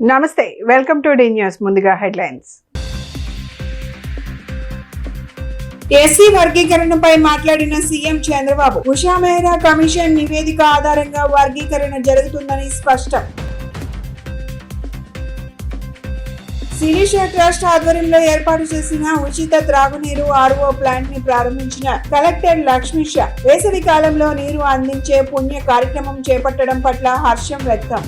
నమస్తే, welcome to D news. ముందుగా headlines. SC వర్గీకరణపై మాట్లాడిన సీఎం చంద్రబాబు, ఉషా మెహ్రా కమిషన్ నివేదిక ఆధారంగా వర్గీకరణ జరుగుతుందని స్పష్టం. శిరీష ట్రస్ట్ ఆధ్వర్యంలో ఏర్పాటు చేసిన ఉచిత త్రాగునీరు ఆర్ఓ ప్లాంట్ ని ప్రారంభించిన కలెక్టర్ లక్ష్మీష, వేసవి కాలంలో నీరు అందించే పుణ్య కార్యక్రమం చేపట్టడం పట్ల హర్షం వ్యక్తం.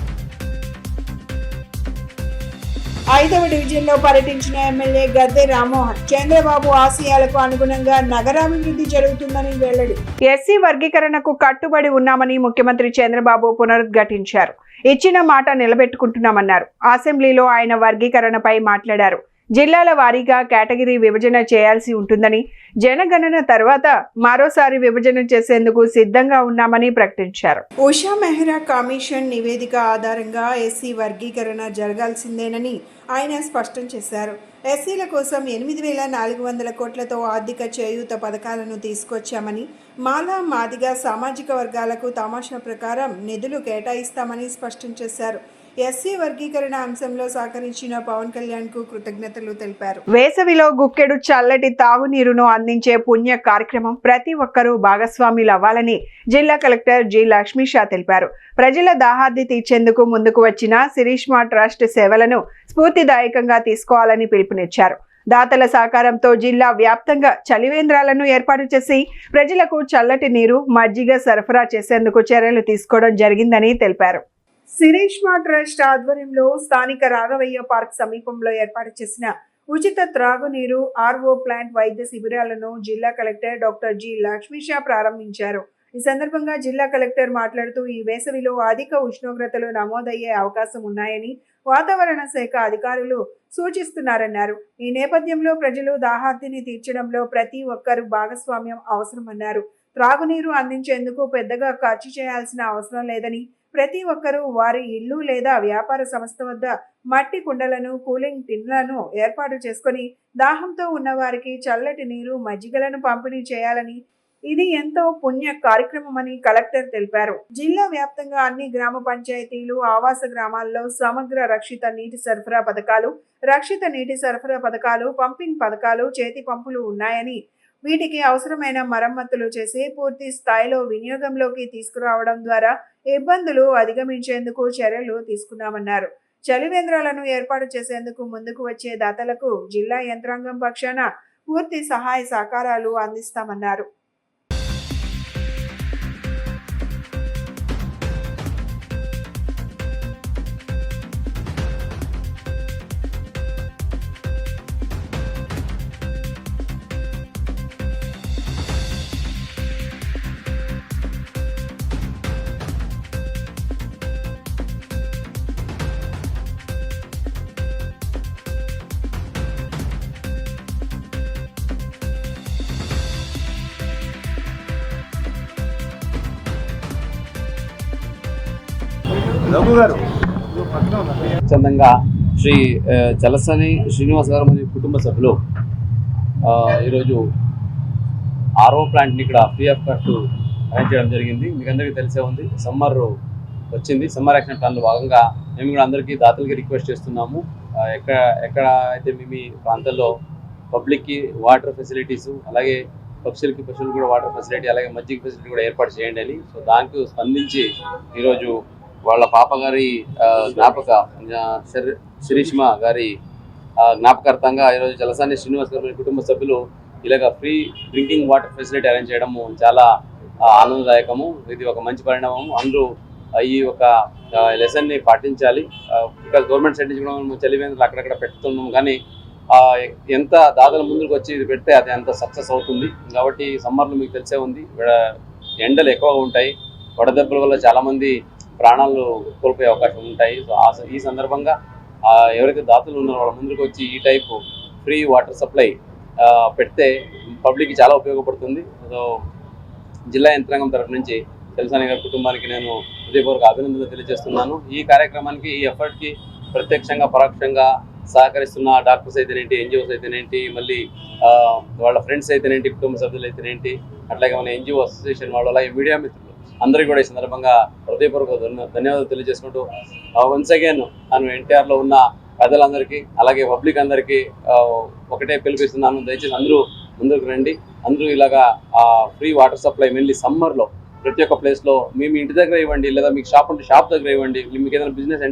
5వ డివిజన్లో పర్యటించిన ఎమ్మెల్యే గద్దె రామ్మోహన్, చంద్రబాబు ఆశయాలకు అనుగుణంగా నగరాభివృద్ధి జరుగుతుందని వెల్లడి. ఎస్సీ వర్గీకరణకు కట్టుబడి ఉన్నామని ముఖ్యమంత్రి చంద్రబాబు పునరుద్ఘాటించారు. ఇచ్చిన మాట నిలబెట్టుకుంటున్నామన్నారు. అసెంబ్లీలో ఆయన వర్గీకరణపై మాట్లాడారు. జిల్లాల వారీగా కేటగిరీ విభజన చేయాల్సి ఉంటుందని, జనగణన తర్వాత మరోసారి విభజన చేసేందుకు సిద్ధంగా ఉన్నామని ప్రకటించారు. ఉషా మెహ్రా కమిషన్ నివేదిక ఆధారంగా ఎస్సీ వర్గీకరణ జరగాల్సిందేనని ఆయన స్పష్టం చేశారు. ఎస్సీల కోసం 8,400 కోట్లతో ఆర్థిక చేయూత పథకాలను తీసుకొచ్చామని, మాలా మాదిగా సామాజిక వర్గాలకు తమాషా ప్రకారం నిధులు కేటాయిస్తామని స్పష్టం చేశారు. ఎస్సీ వర్గీకరణ అంశంలో సహకరించిన పవన్ కళ్యాణ్ కు కృతజ్ఞతలు తెలిపారు. వేసవిలో గుక్కెడు చల్లటి తాగునీరును అందించే పుణ్య కార్యక్రమం ప్రతి ఒక్కరూ భాగస్వాములు అవ్వాలని జిల్లా కలెక్టర్ జి లక్ష్మీష తెలిపారు. ప్రజల దాహార్ది తీర్చేందుకు ముందుకు వచ్చిన శిరీష్మా ట్రస్ట్ సేవలను స్ఫూర్తిదాయకంగా తీసుకోవాలని పిలుపునిచ్చారు. దాతల సహకారంతో జిల్లా వ్యాప్తంగా చలివేంద్రాలను ఏర్పాటు చేసి ప్రజలకు చల్లటి నీరు, మజ్జిగ సరఫరా చేసేందుకు చర్యలు తీసుకోవడం జరిగిందని తెలిపారు. శిరీష్మా ట్రస్ట్ ఆధ్వర్యంలో స్థానిక రాఘవయ్య పార్క్ సమీపంలో ఏర్పాటు చేసిన ఉచిత త్రాగునీరు ఆర్ఓ ప్లాంట్ వైద్య శిబిరాలను జిల్లా కలెక్టర్ డాక్టర్ జి లక్ష్మీష ప్రారంభించారు. ఈ సందర్భంగా జిల్లా కలెక్టర్ మాట్లాడుతూ, ఈ వేసవిలో అధిక ఉష్ణోగ్రతలు నమోదయ్యే అవకాశం ఉన్నాయని వాతావరణ శాఖ అధికారులు సూచిస్తున్నారన్నారు. ఈ నేపథ్యంలో ప్రజలు దాహార్తిని తీర్చడంలో ప్రతి ఒక్కరూ భాగస్వామ్యం అవసరమన్నారు. త్రాగునీరు అందించేందుకు పెద్దగా ఖర్చు చేయాల్సిన అవసరం లేదని, ప్రతి ఒక్కరూ వారి ఇల్లు లేదా వ్యాపార సంస్థ వద్ద మట్టి కుండలను, కూలింగ్ టిన్లను ఏర్పాటు చేసుకుని దాహంతో ఉన్న వారికి చల్లటి నీరు, మజ్జిగలను పంపిణీ చేయాలని, ఇది ఎంతో పుణ్య కార్యక్రమమని కలెక్టర్ తెలిపారు. జిల్లా వ్యాప్తంగా అన్ని గ్రామ పంచాయతీలు, ఆవాస గ్రామాల్లో సమగ్ర రక్షిత నీటి సరఫరా పథకాలు, రక్షిత నీటి సరఫరా పథకాలు, పంపింగ్ పథకాలు, చేతి పంపులు ఉన్నాయని, వీటికి అవసరమైన మరమ్మతులు చేసి పూర్తి స్థాయిలో వినియోగంలోకి తీసుకురావడం ద్వారా ఇబ్బందులు అధిగమించేందుకు చర్యలు తీసుకున్నామన్నారు. చలివేంద్రాలను ఏర్పాటు చేసేందుకు ముందుకు వచ్చే దాతలకు జిల్లా యంత్రాంగం పక్షాన పూర్తి సహాయ సహకారాలు అందిస్తామన్నారు. చందంగా శ్రీ చలసాని శ్రీనివాస్ గారు మరియు కుటుంబ సభ్యులు ఈరోజు ఆర్ఓ ప్లాంట్ని ఇక్కడ ఫ్రీ ఆఫ్ కాస్ట్ అరేంజ్ చేయడం జరిగింది. మీకు అందరికీ తెలిసే ఉంది, సమ్మర్ వచ్చింది. సమ్మర్ యాక్షన్ ప్లాన్లో భాగంగా మేము కూడా అందరికీ దాతలకి రిక్వెస్ట్ చేస్తున్నాము. ఎక్కడ అయితే మీ ప్రాంతాల్లో పబ్లిక్కి వాటర్ ఫెసిలిటీస్, అలాగే పశువులకు కూడా వాటర్ ఫెసిలిటీ, అలాగే మజ్జిగ ఫెసిలిటీ కూడా ఏర్పాటు చేయండి అని. సో దానికి స్పందించి ఈరోజు వాళ్ళ పాప గారి జ్ఞాపక శిరీష్మ గారి జ్ఞాపకార్థంగా ఈరోజు చలసాని శ్రీనివాస్ గారి కుటుంబ సభ్యులు ఇలాగ free drinking water facility arrange చేయడము చాలా ఆనందదాయకము. ఇది ఒక మంచి పరిణామము. అందరూ ఈ ఒక లెసన్ని పాటించాలి. బికాజ్ గవర్నమెంట్ సైడ్ నుంచి కూడా మనం చలివేంద్రాలు అక్కడక్కడ పెడుతున్నాం, కానీ ఎంత దాతల ముందుకు వచ్చి ఇది పెడితే అది అంత సక్సెస్ అవుతుంది. కాబట్టి సమ్మర్లో మీకు తెలిసే ఉంది, ఎండలు ఎక్కువగా ఉంటాయి. వడదెబ్బల వల్ల చాలామంది ప్రాణాలు కోల్పోయే అవకాశం ఉంటాయి. సో ఈ సందర్భంగా ఎవరైతే దాతలు ఉన్నారో వాళ్ళ ముందుకు వచ్చి ఈ టైపు ఫ్రీ వాటర్ సప్లై పెడితే పబ్లిక్కి చాలా ఉపయోగపడుతుంది. సో జిల్లా యంత్రాంగం తరఫు నుంచి చలసాని గారి కుటుంబానికి నేను హృదయపూర్వక అభినందనలు తెలియజేస్తున్నాను. ఈ కార్యక్రమానికి, ఈ ఎఫర్ట్కి ప్రత్యక్షంగా పరోక్షంగా సహకరిస్తున్న డాక్టర్స్ అయితేనేంటి, ఎన్జిఓస్ అయితేనేంటి, మళ్ళీ వాళ్ళ ఫ్రెండ్స్ అయితేనేంటి, కుటుంబ సభ్యులు అయితేనేంటి, అట్లాగే మన ఎన్జిఓ అసోసియేషన్ వాళ్ళు, అలాగే మీడియా మిత్రులు అందరికీ కూడా ఈ సందర్భంగా హృదయపూర్వక ధన్యవాదాలు తెలియజేసుకుంటూ వన్స్ అగైన్ నేను ఎన్టీఆర్లో ఉన్న ప్రజలందరికీ అలాగే పబ్లిక్ అందరికీ ఒకటే పిలిపిస్తున్నాను, దయచేసి అందరూ ముందుకు రండి. అందరూ ఇలాగా ఫ్రీ వాటర్ సప్లై మెయిన్లీ సమ్మర్లో ప్రతి ఒక్క ప్లేస్లో మీ ఇంటి దగ్గర ఇవ్వండి, లేదా మీకు షాప్ ఉంటే షాప్ దగ్గర ఇవ్వండి, మీకు ఏదైనా బిజినెస్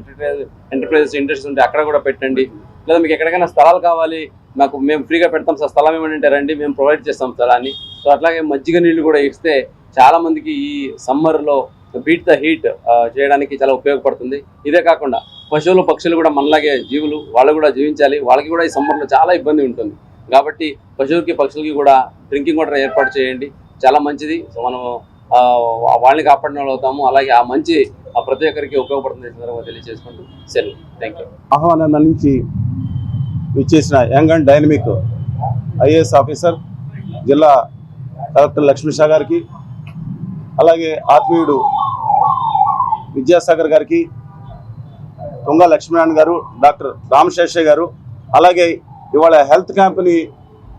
ఎంటర్ప్రైజెస్ ఇంట్రెస్ట్ ఉంటే అక్కడ కూడా పెట్టండి, లేదా మీకు ఎక్కడికైనా స్థలాలు కావాలి మేము ఫ్రీగా పెడతాం సార్, స్థలం ఏమంటే రండి, మేము ప్రొవైడ్ చేస్తాం స్థలాన్ని. సో అట్లాగే మజ్జిగ నీళ్ళు కూడా ఇస్తే చాలా మందికి ఈ సమ్మర్లో బీట్ ద హీట్ చేయడానికి చాలా ఉపయోగపడుతుంది. ఇదే కాకుండా పశువులు పక్షులు కూడా మనలాగే జీవులు, వాళ్ళు కూడా జీవించాలి, వాళ్ళకి కూడా ఈ సమ్మర్లో చాలా ఇబ్బంది ఉంటుంది. కాబట్టి పశువులకి పక్షులకి కూడా డ్రింకింగ్ వాటర్ ఏర్పాటు చేయండి, చాలా మంచిది. సో మనం వాళ్ళని కాపాడిన వాళ్ళు అవుతాము, అలాగే ఆ మంచి ప్రతి ఒక్కరికి ఉపయోగపడుతుంది సందర్భంగా తెలియజేసుకుంటూ సెలవు. Thank you. ఆహ్వానం నుంచి విచ్చేసిన young and dynamic IAS officer జిల్లా కలెక్టర్ లక్ష్మీ షా గారికి, అలాగే ఆత్మీయుడు విద్యాసాగర్ గారికి, తుంగ లక్ష్మీనారాయణ గారు, డాక్టర్ రామశేషయ్య గారు, అలాగే ఇవాళ హెల్త్ క్యాంప్ని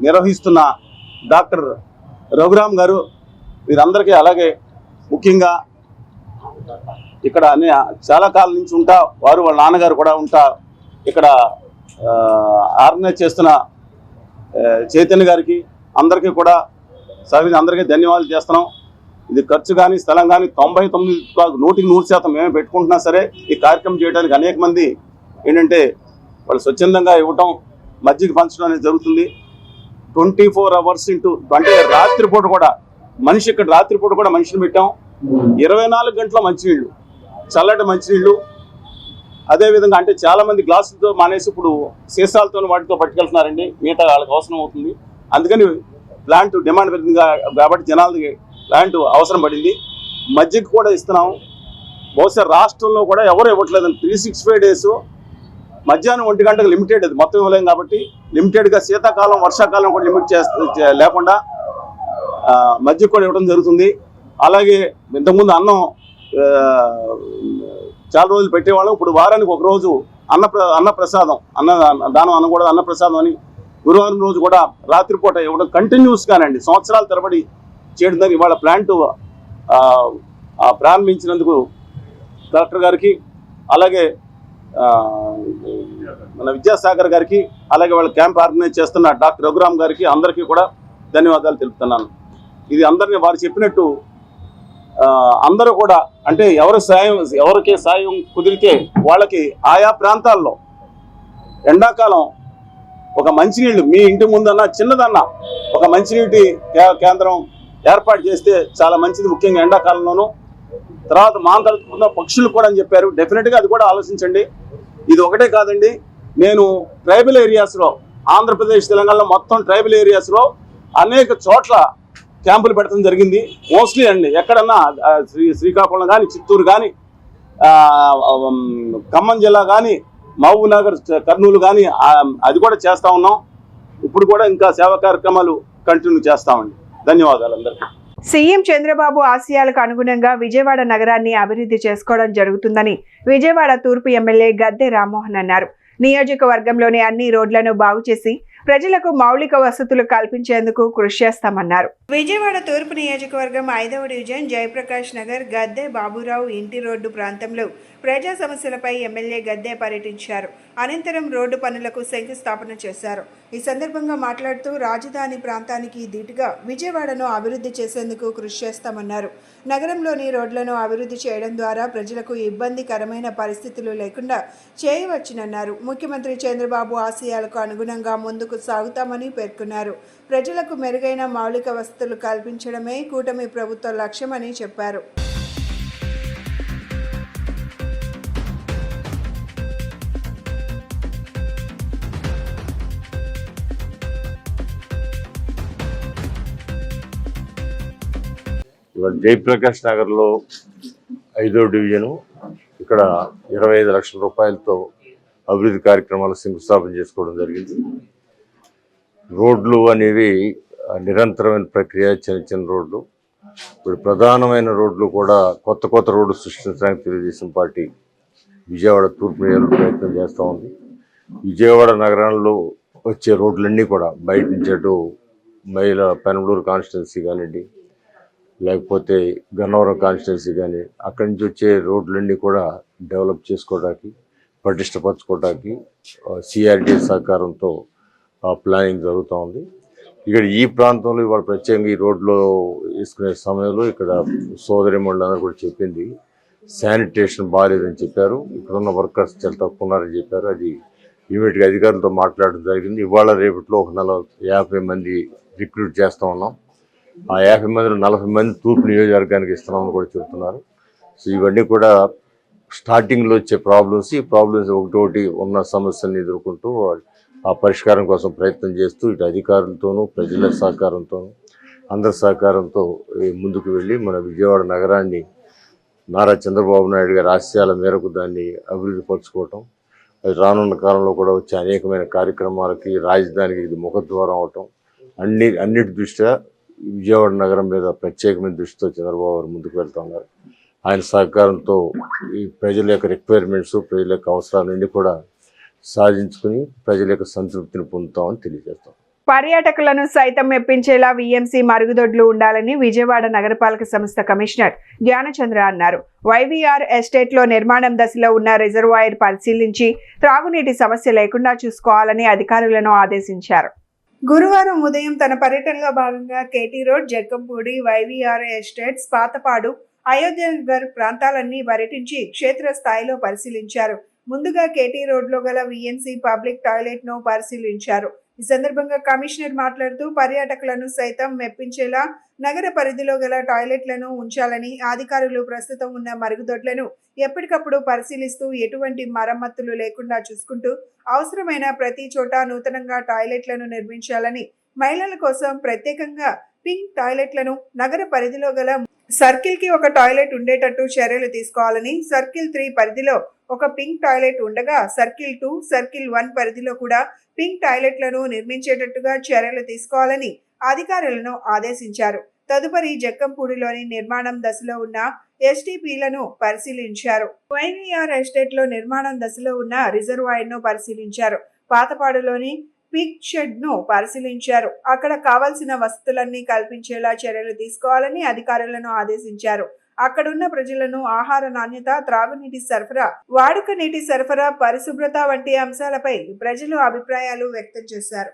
నిర్వహిస్తున్న డాక్టర్ రఘురామ్ గారు, వీరందరికీ, అలాగే ముఖ్యంగా ఇక్కడ చాలా కాలం నుంచి ఉంటా వారు వాళ్ళ నాన్నగారు కూడా ఉంటా ఇక్కడ ఆర్గనైజ్ చేస్తున్న చైతన్య గారికి, అందరికీ కూడా అందరికీ ధన్యవాదాలు చేస్తున్నాం. ఇది ఖర్చు కానీ స్థలం కానీ 99% మేమే పెట్టుకుంటున్నా సరే ఈ కార్యక్రమం చేయడానికి అనేక మంది ఏంటంటే వాళ్ళు స్వచ్ఛందంగా ఇవ్వటం, మజ్జిగ పంచడం అనేది జరుగుతుంది. 24 hours అంటే రాత్రిపూట కూడా ఇక్కడ రాత్రిపూట కూడా మనిషిని పెట్టాం. 24 గంటల మంచినీళ్ళు, చల్లటి మంచినీళ్ళు. అదేవిధంగా అంటే చాలామంది గ్లాసులతో మానేసి ఇప్పుడు సీసాలతో వాటితో పట్టుకెళ్తున్నారండి, మిగతా వాళ్ళకి అవసరం అవుతుంది. అందుకని ప్లాంట్ డిమాండ్ పెరిగింది కాబట్టి జనాలకి ప్లాంట్ అవసరం పడింది. మజ్జిగ కూడా ఇస్తున్నాం. బహుశా రాష్ట్రంలో కూడా ఎవరు ఇవ్వట్లేదండి. 365 days మధ్యాహ్నం 1 గంటకు లిమిటెడ్, అది మొత్తం ఇవ్వలేం కాబట్టి లిమిటెడ్గా శీతాకాలం వర్షాకాలం కూడా లిమిట్ లేకుండా మజ్జిగ కూడా ఇవ్వడం జరుగుతుంది. అలాగే ఇంతకుముందు అన్నం చాలా రోజులు పెట్టేవాళ్ళం, ఇప్పుడు వారానికి ఒక రోజు అన్నప్రసాదం, దానం అనకూడదు, అన్నప్రసాదం అని గురువారం రోజు కూడా రాత్రిపూట ఇవ్వడం కంటిన్యూస్గానండి, సంవత్సరాల తరబడి చేయడం. దాన్ని ఇవాళ ప్లాంట్ ప్రారంభించినందుకు కలెక్టర్ గారికి, అలాగే మన విద్యాసాగర్ గారికి, అలాగే వాళ్ళ క్యాంప్ ఆర్గనైజ్ చేస్తున్న డాక్టర్ రఘురామ్ గారికి, అందరికీ కూడా ధన్యవాదాలు తెలుపుతున్నాను. ఇది అందరినీ వారు చెప్పినట్టు అందరూ కూడా అంటే ఎవరికి సాయం కుదిరితే వాళ్ళకి ఆయా ప్రాంతాల్లో ఎండాకాలం ఒక మంచినీళ్ళు మీ ఇంటి ముందన్నా చిన్నదన్నా ఒక మంచినీటి కేంద్రం ఏర్పాటు చేస్తే చాలా మంచిది, ముఖ్యంగా ఎండాకాలంలోనూ. తర్వాత మాంతలుకున్న పక్షులు కూడా అని చెప్పారు, డెఫినెట్గా అది కూడా ఆలోచించండి. ఇది ఒకటే కాదండి, నేను ట్రైబల్ ఏరియాస్లో ఆంధ్రప్రదేశ్ తెలంగాణలో మొత్తం ట్రైబల్ ఏరియాస్లో అనేక చోట్ల క్యాంపులు పెట్టడం జరిగింది. మోస్ట్లీ అండి ఎక్కడన్నా శ్రీకాకుళం కానీ, చిత్తూరు కానీ, ఖమ్మం జిల్లా కానీ, మహబూబ్ నగర్, కర్నూలు కానీ అది కూడా చేస్తూ ఉన్నాం. ఇప్పుడు కూడా ఇంకా సేవా కార్యక్రమాలు కంటిన్యూ చేస్తామండి. ధన్యవాదాలు అందరికీ. సీఎం చంద్రబాబు ఆశయాలకు అనుగుణంగా విజయవాడ నగరాన్ని అభివృద్ధి చేసుకోవడం జరుగుతుందని విజయవాడ తూర్పు ఎమ్మెల్యే గద్దె రామ్మోహన్ అన్నారు. నియోజకవర్గంలోని అన్ని రోడ్లను బాగు చేసి ప్రజలకు మౌలిక వసతులు కల్పించేందుకు కృషి చేస్తామన్నారు. విజయవాడ తూర్పు నియోజకవర్గం 5వ డివిజన్ జయప్రకాష్ నగర్ గద్దె బాబురావు ఇంటి రోడ్డు ప్రాంతంలో ప్రజా సమస్యలపై ఎమ్మెల్యే గద్దె పర్యటించారు. అనంతరం రోడ్డు పనులకు శంకుస్థాపన చేశారు. ఈ సందర్భంగా మాట్లాడుతూ రాజధాని ప్రాంతానికి ధీటుగా విజయవాడను అభివృద్ధి చేసేందుకు కృషి చేస్తామన్నారు. నగరంలోని రోడ్లను అభివృద్ధి చేయడం ద్వారా ప్రజలకు ఇబ్బందికరమైన పరిస్థితులు లేకుండా చేయవచ్చునన్నారు. ముఖ్యమంత్రి చంద్రబాబు ఆశయాలకు అనుగుణంగా ముందుకు సాగుతామని పేర్కొన్నారు. ప్రజలకు మెరుగైన మౌలిక వసతులు కల్పించడమే కూటమి ప్రభుత్వ లక్ష్యమని చెప్పారు. జయప్రకాష్ నగర్లో 5వ డివిజను ఇక్కడ 25 లక్షల రూపాయలతో అభివృద్ధి కార్యక్రమాలు శంకుస్థాపన చేసుకోవడం జరిగింది. రోడ్లు అనేవి నిరంతరమైన ప్రక్రియ, చిన్న రోడ్లు. ఇప్పుడు ప్రధానమైన రోడ్లు కూడా కొత్త రోడ్లు సృష్టించడానికి తెలుగుదేశం పార్టీ విజయవాడ తూర్పు నియోజకవర్గంలో ప్రయత్నం చేస్తూ ఉంది. విజయవాడ నగరంలో వచ్చే రోడ్లన్నీ కూడా బయట నుంచి అటు పెనమలూరు కాన్స్టిట్యున్సీ కానివ్వండి, లేకపోతే గన్నవరం కాన్స్టిట్యున్సీ కానీ అక్కడి నుంచి వచ్చే రోడ్లన్నీ కూడా డెవలప్ చేసుకోవడానికి, పటిష్టపరచుకోవడానికి సిఆర్డీ సహకారంతో ప్లానింగ్ జరుగుతూ ఉంది. ఇక్కడ ఈ ప్రాంతంలో ఇవాళ ప్రత్యేకంగా ఈ రోడ్లో వేసుకునే సమయంలో ఇక్కడ సోదరిమణులందరూ కూడా చెప్పింది శానిటేషన్ బాగాలేదని చెప్పారు. ఇక్కడ ఉన్న వర్కర్స్ చాలా తక్కువ ఉన్నారని చెప్పారు. అది ఇమీడియట్గా అధికారులతో మాట్లాడడం జరిగింది. ఇవాళ రేపట్లో ఒక 50 మంది రిక్రూట్ చేస్తూ ఉన్నాం. ఆ 50 మందిలో 40 మంది తూర్పు నియోజకవర్గానికి ఇస్తున్నామని కూడా చెబుతున్నారు. సో ఇవన్నీ కూడా స్టార్టింగ్లో వచ్చే ప్రాబ్లమ్స్, ఈ ప్రాబ్లమ్స్ ఒకటి ఉన్న సమస్యలను ఎదుర్కొంటూ ఆ పరిష్కారం కోసం ప్రయత్నం చేస్తూ ఇటు అధికారులతోనూ ప్రజల సహకారంతోనూ అందరి సహకారంతో ముందుకు వెళ్ళి మన విజయవాడ నగరాన్ని నారా చంద్రబాబు నాయుడు గారి ఆశయాల మేరకు దాన్ని అభివృద్ధి పరచుకోవటం, అది రానున్న కాలంలో కూడా వచ్చే అనేకమైన కార్యక్రమాలకి రాజధానికి ఇది ముఖద్వారం అవటం, అన్నిటి దృష్ట్యా విజయవాడ నగరం మీద ప్రత్యేకమైన దృష్టితో చంద్రబాబు గారు ముందుకు వెళ్తూ ఉన్నారు. ఆయన సహకారంతో ఈ ప్రజల యొక్క రిక్వైర్మెంట్స్, ప్రజల యొక్క అవసరాలన్నీ కూడా సాధించుకుని ప్రజల యొక్క సంతృప్తిని పొందుతామని తెలియజేస్తాం. పర్యాటకులను సైతం మెప్పించేలా వీఎంసీ మరుగుదొడ్లు ఉండాలని విజయవాడ నగరపాలక సంస్థ కమిషనర్ జ్ఞానచంద్ర అన్నారు. వైవీఆర్ ఎస్టేట్ లో నిర్మాణం దశలో ఉన్న రిజర్వాయర్ పరిశీలించి త్రాగునీటి సమస్య లేకుండా చూసుకోవాలని అధికారులను ఆదేశించారు. గురువారం ఉదయం తన పర్యటనలో భాగంగా KT road, Jaggampudi, YVR estates, Patapadu, Ayodhya Nagar ప్రాంతాలన్నీ పర్యటించి క్షేత్రస్థాయిలో పరిశీలించారు. ముందుగా కేటీ రోడ్లో గల వీఎంసీ పబ్లిక్ టాయిలెట్ ను పరిశీలించారు. ఈ సందర్భంగా కమిషనర్ మాట్లాడుతూ పర్యాటకులను సైతం మెప్పించేలా నగర పరిధిలో గల టాయిలెట్లను ఉంచాలని, అధికారులు ప్రస్తుతం ఉన్న మరుగుదొడ్లను ఎప్పటికప్పుడు పరిశీలిస్తూ ఎటువంటి మరమ్మతులు లేకుండా చూసుకుంటూ అవసరమైన ప్రతి చోట నూతనంగా టాయిలెట్లను నిర్మించాలని, మహిళల కోసం ప్రత్యేకంగా పింక్ టాయిలెట్లను నగర పరిధిలో గల సర్కిల్ కి ఒక టాయిలెట్ ఉండేటట్టు చర్యలు తీసుకోవాలని, సర్కిల్ 3 పరిధిలో ఒక పింక్ టాయిలెట్ ఉండగా సర్కిల్ 2, సర్కిల్ 1 పరిధిలో కూడా పింక్ టాయిలెట్లను నిర్మించేటట్టుగా చర్యలు తీసుకోవాలని అధికారులను ఆదేశించారు. తదుపరి జక్కంపూడిలోని నిర్మాణం దశలో ఉన్న ఎస్టీపీలను పరిశీలించారు. వైవీఆర్ ఎస్టేట్ లో నిర్మాణం దశలో ఉన్న రిజర్వాయర్ ను పరిశీలించారు. పాతపాడులోని పిక్ షెడ్ ను పరిశీలించారు. అక్కడ కావాల్సిన వసతులన్నీ కల్పించేలా చర్యలు తీసుకోవాలని అధికారులను ఆదేశించారు. అక్కడున్న ప్రజలను ఆహార నాణ్యత, త్రాగునీటి సరఫరా, వాడుక నీటి సరఫరా, పరిశుభ్రత వంటి అంశాలపై ప్రజలు అభిప్రాయాలు వ్యక్తం చేశారు.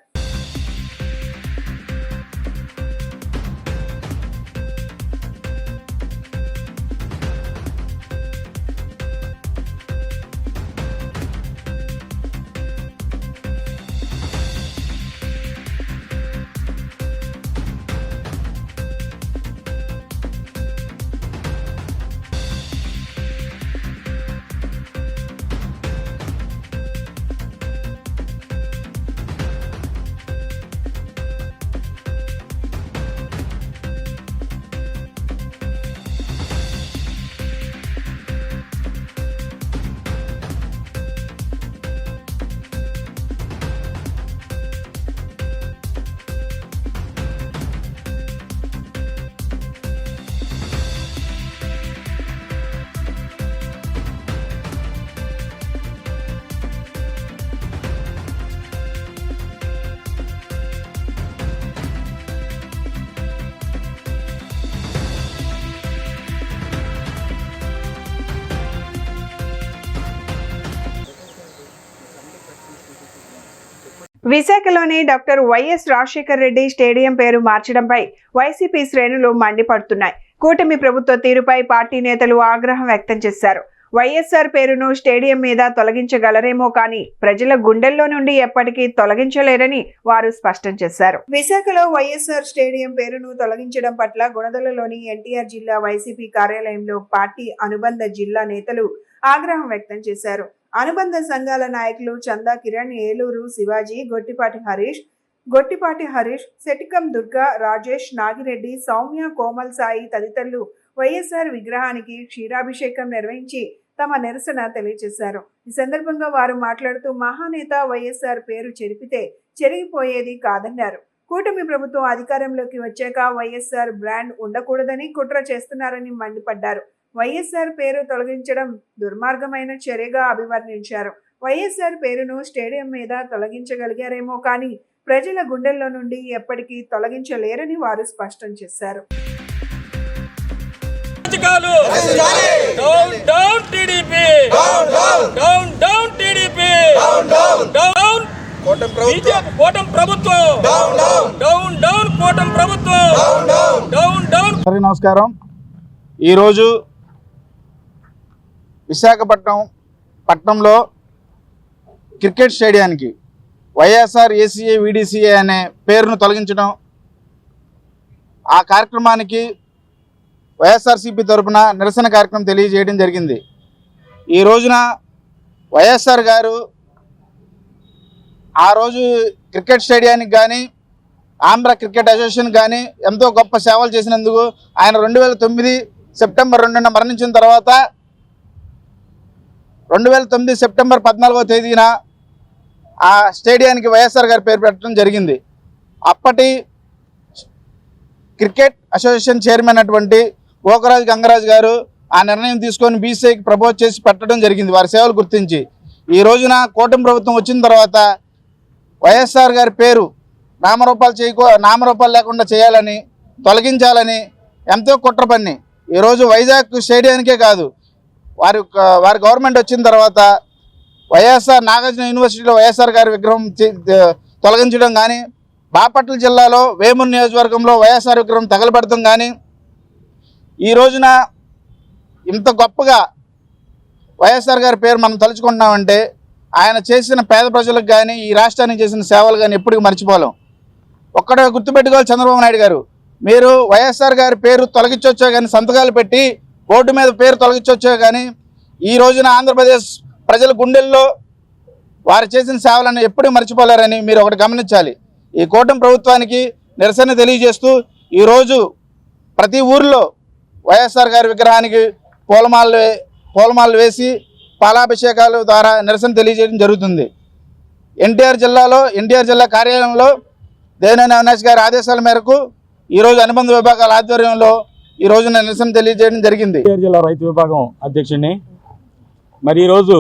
విశాఖలోని doctor YS Rajasekhar Reddy stadium పేరు మార్చడంపై వైసీపీ శ్రేణులు మండిపడుతున్నాయి. కూటమి ప్రభుత్వ తీరుపై పార్టీ నేతలు ఆగ్రహం వ్యక్తం చేశారు. వైఎస్ఆర్ పేరును స్టేడియం మీద తొలగించగలరేమో కానీ ప్రజల గుండెల్లో నుండి ఎప్పటికీ తొలగించలేరని వారు స్పష్టం చేశారు. విశాఖలో వైఎస్ఆర్ స్టేడియం పేరును తొలగించడం పట్ల గుణదలలోని ఎన్టీఆర్ జిల్లా వైసీపీ కార్యాలయంలో పార్టీ అనుబంధ జిల్లా నేతలు ఆగ్రహం వ్యక్తం చేశారు. అనుబంధ సంఘాల నాయకులు చందా కిరణ్, ఏలూరు శివాజీ, గొట్టిపాటి హరీష్, శెటికం దుర్గా, రాజేష్, నాగిరెడ్డి, సౌమ్య, కోమల్ సాయి తదితరులు వైఎస్ఆర్ విగ్రహానికి క్షీరాభిషేకం నిర్వహించి తమ నిరసన తెలియజేశారు. ఈ సందర్భంగా వారు మాట్లాడుతూ మహానేత వైఎస్ఆర్ పేరు చెరిపితే చెరిగిపోయేది కాదన్నారు. కూటమి ప్రభుత్వం అధికారంలోకి వచ్చాక వైఎస్ఆర్ బ్రాండ్ ఉండకూడదని కుట్ర చేస్తున్నారని మండిపడ్డారు. వైఎస్ఆర్ పేరు తొలగించడం దుర్మార్గమైన చర్యగా అభివర్ణించారు. వైఎస్ఆర్ పేరును స్టేడియం మీద తొలగించగలిగారేమో కానీ ప్రజల గుండెల్లో నుండి ఎప్పటికీ తొలగించలేరని వారు స్పష్టం చేశారు. Down down TDP, down down TDP, down కూటమి ప్రభుత్వం, డౌన్ డౌన్ కూటమి ప్రభుత్వం, డౌన్ డౌన్. నమస్కారం. ఈరోజు విశాఖపట్నం పట్టణంలో క్రికెట్ స్టేడియానికి వైఎస్ఆర్ ఏసీఏ వీడీసీఏ అనే పేరును తొలగించడం, ఆ కార్యక్రమానికి వైఎస్ఆర్సీపీ తరఫున నిరసన కార్యక్రమం తెలియజేయడం జరిగింది. ఈ రోజున వైఎస్ఆర్ గారు ఆ రోజు క్రికెట్ స్టేడియానికి కానీ ఆంధ్ర క్రికెట్ అసోసియేషన్ కానీ ఎంతో గొప్ప సేవలు చేసినందుకు ఆయన 2009 సెప్టెంబర్ 2న మరణించిన తర్వాత 2009 సెప్టెంబర్ 14వ తేదీన ఆ స్టేడియానికి వైఎస్ఆర్ గారి పేరు పెట్టడం జరిగింది. అప్పటి క్రికెట్ అసోసియేషన్ చైర్మన్ అటువంటి గోకరాజు గంగరాజు గారు ఆ నిర్ణయం తీసుకొని బీసీఐకి ప్రపోజ్ చేసి పెట్టడం జరిగింది, వారి సేవలు గుర్తించి. ఈ రోజున కూటమి ప్రభుత్వం వచ్చిన తర్వాత వైఎస్ఆర్ గారి పేరు నామరూపాలు లేకుండా చేయాలని, తొలగించాలని ఎంతో కుట్ర పన్ని ఈరోజు వైజాగ్ స్టేడియానికే కాదు, వారి గవర్నమెంట్ వచ్చిన తర్వాత వైఎస్ఆర్ నాగార్జున యూనివర్సిటీలో వైఎస్ఆర్ గారి విగ్రహం తొలగించడం కానీ, బాపట్ల జిల్లాలో వేమూరు నియోజకవర్గంలో వైఎస్ఆర్ విగ్రహం తగలబెడతాం కానీ, ఈ రోజున ఇంత గొప్పగా వైఎస్ఆర్ గారి పేరు మనం తలుచుకుంటున్నామంటే ఆయన చేసిన పేద ప్రజలకు కానీ ఈ రాష్ట్రానికి చేసిన సేవలు కానీ ఎప్పటికీ మర్చిపోలేం. ఒక్కడే గుర్తుపెట్టుకోవాలి చంద్రబాబు నాయుడు గారు, మీరు వైఎస్ఆర్ గారి పేరు తొలగించవచ్చో కానీ, సంతకాలు పెట్టి బోర్డు మీద పేరు తొలగించవచ్చో కానీ, ఈ రోజున ఆంధ్రప్రదేశ్ ప్రజల గుండెల్లో వారు చేసిన సేవలను ఎప్పుడూ మర్చిపోలేరని మీరు ఒకటి గమనించాలి. ఈ కూటమి ప్రభుత్వానికి నిరసన తెలియజేస్తూ ఈరోజు ప్రతి ఊరిలో వైఎస్ఆర్ గారి విగ్రహానికి పూలమాలలు వేసి పాలాభిషేకాల ద్వారా నిరసన తెలియజేయడం జరుగుతుంది. ఎన్టీఆర్ జిల్లా కార్యాలయంలో దేవినేని అవినాష్ గారి ఆదేశాల మేరకు ఈరోజు అనుబంధ విభాగాల ఆధ్వర్యంలో ఈ రోజున నిరసన తెలియజేయడం జరిగింది. ఎన్టీఆర్ జిల్లా రైతు విభాగం అధ్యక్షుడిని. మరి ఈరోజు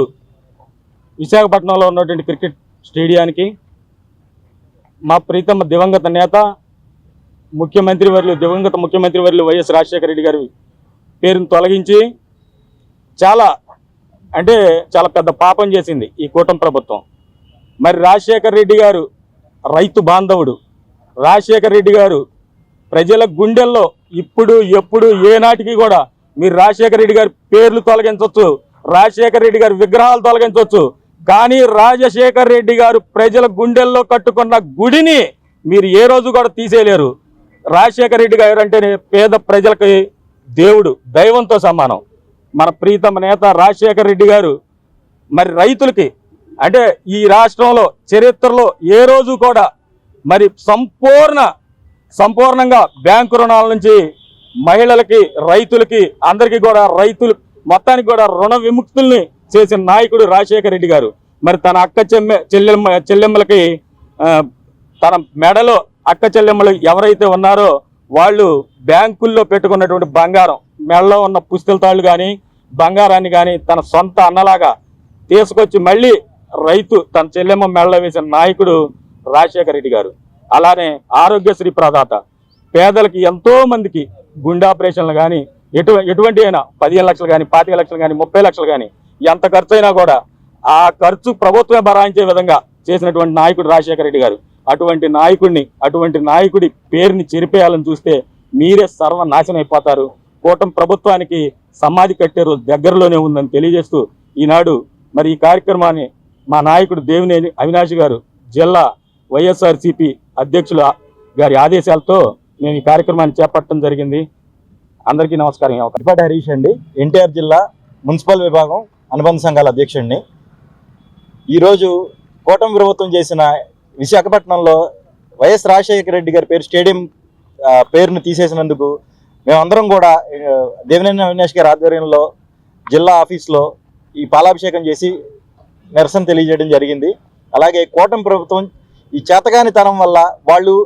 విశాఖపట్నంలో ఉన్నటువంటి క్రికెట్ స్టేడియానికి మా ప్రీతమ దివంగత నేత దివంగత ముఖ్యమంత్రి వర్యులు వైఎస్ రాజశేఖర రెడ్డి గారి పేరును తొలగించి చాలా పెద్ద పాపం చేసింది ఈ కూటమి ప్రభుత్వం. మరి రాజశేఖర రెడ్డి గారు రైతు బాంధవుడు, రాజశేఖర రెడ్డి గారు ప్రజల గుండెల్లో ఇప్పుడు ఎప్పుడు ఏనాటికి కూడా మీరు రాజశేఖర రెడ్డి గారి పేర్లు తొలగించవచ్చు, రాజశేఖర రెడ్డి గారి విగ్రహాలు తొలగించవచ్చు, కానీ రాజశేఖర రెడ్డి గారు ప్రజల గుండెల్లో కట్టుకున్న గుడిని మీరు ఏ రోజు కూడా తీసేయలేరు. రాజశేఖర రెడ్డి గారు అంటేనే పేద ప్రజలకి దేవుడు, దైవంతో సమానం. మన ప్రీతమ నేత రాజశేఖర రెడ్డి గారు మరి రైతులకి ఈ రాష్ట్రంలో చరిత్రలో ఏ రోజు కూడా మరి సంపూర్ణంగా బ్యాంకు రుణాల నుంచి మహిళలకి, రైతులకి, అందరికీ కూడా రైతులు మొత్తానికి కూడా రుణ విముక్తుల్ని చేసిన నాయకుడు రాజశేఖర రెడ్డి గారు. మరి తన చెల్లెమ్మలకి తన మెడలో అక్క చెల్లెమ్మలు ఎవరైతే ఉన్నారో వాళ్ళు బ్యాంకుల్లో పెట్టుకున్నటువంటి బంగారం, మెడలో ఉన్న పుస్తల తాళ్ళు కానీ బంగారాన్ని కానీ తన సొంత అన్నలాగా తీసుకొచ్చి మళ్ళీ తన చెల్లెమ్మ మెడలో వేసిన నాయకుడు రాజశేఖర రెడ్డి గారు. అలానే ఆరోగ్యశ్రీ ప్రదాత, పేదలకి ఎంతో మందికి గుండె ఆపరేషన్లు కానీ ఎటువంటి అయినా 15 లక్షలు కానీ 25 లక్షలు కానీ 30 లక్షలు కానీ ఎంత ఖర్చు అయినా కూడా ఆ ఖర్చు ప్రభుత్వమే భరాయించే విధంగా చేసినటువంటి నాయకుడు రాజశేఖర రెడ్డి గారు. అటువంటి నాయకుడి పేరుని చెరిపేయాలని చూస్తే మీరే సర్వనాశనం అయిపోతారు. కూటమి ప్రభుత్వానికి సమాధి కట్టే రోజు దగ్గరలోనే ఉందని తెలియజేస్తూ ఈనాడు మరి ఈ కార్యక్రమాన్ని మా నాయకుడు దేవినేని అవినాష్ గారు జిల్లా వైఎస్ఆర్సీపీ అధ్యక్షుల గారి ఆదేశాలతో మేము ఈ కార్యక్రమాన్ని చేపట్టడం జరిగింది. అందరికీ నమస్కారం. ఇప్పటి హరీష్ అండి, ఎన్టీఆర్ జిల్లా మున్సిపల్ విభాగం అనుబంధ సంఘాల అధ్యక్షుడిని. ఈరోజు కూటమి ప్రభుత్వం చేసిన విశాఖపట్నంలో వైఎస్ రాజశేఖర రెడ్డి గారి స్టేడియం పేరును తీసేసినందుకు మేమందరం కూడా దేవినేని అవినాష్ గారి ఆధ్వర్యంలో జిల్లా ఆఫీస్లో ఈ పాలాభిషేకం చేసి నిరసన తెలియజేయడం జరిగింది. అలాగే కూటమి ప్రభుత్వం ఈ చేతగానితనం వల్ల వాళ్ళు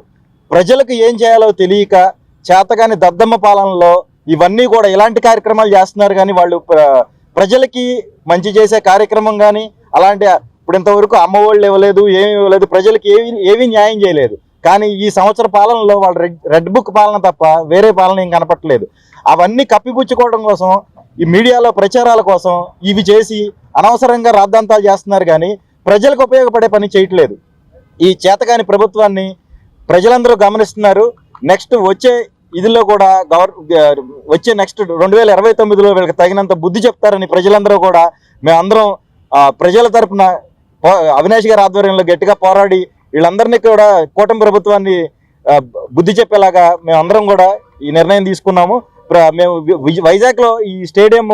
ప్రజలకు ఏం చేయాలో తెలియక చేతగాని దద్దమ్మ పాలనలో ఇవన్నీ కూడా ఇలాంటి కార్యక్రమాలు చేస్తున్నారు. కానీ వాళ్ళు ప్రజలకి మంచి చేసే కార్యక్రమం కానీ అలాంటి ఇప్పుడు ఇంతవరకు అమ్మఒళ్ళు ఇవ్వలేదు, ఏమి ఇవ్వలేదు, ప్రజలకు ఏమీ న్యాయం చేయలేదు. కానీ ఈ సంవత్సర పాలనలో వాళ్ళు రెడ్ బుక్ పాలన తప్ప వేరే పాలన ఏం కనపట్లేదు. అవన్నీ కప్పిపుచ్చుకోవడం కోసం, ఈ మీడియాలో ప్రచారాల కోసం ఇవి చేసి అనవసరంగా రాద్ధాంతాలు చేస్తున్నారు, కానీ ప్రజలకు ఉపయోగపడే పని చేయట్లేదు. ఈ చేతకాని ప్రభుత్వాన్ని ప్రజలందరూ గమనిస్తున్నారు. నెక్స్ట్ వచ్చే ఇదిలో కూడా వచ్చే నెక్స్ట్ 2029లో వీళ్ళకి తగినంత బుద్ధి చెప్తారని ప్రజలందరూ కూడా మేమందరం ప్రజల తరపున అవినాష్ గారి ఆధ్వర్యంలో గట్టిగా పోరాడి వీళ్ళందరినీ కూడా కూటమి ప్రభుత్వాన్ని బుద్ధి చెప్పేలాగా మేమందరం కూడా ఈ నిర్ణయం తీసుకున్నాము. మేము వైజాగ్లో ఈ స్టేడియం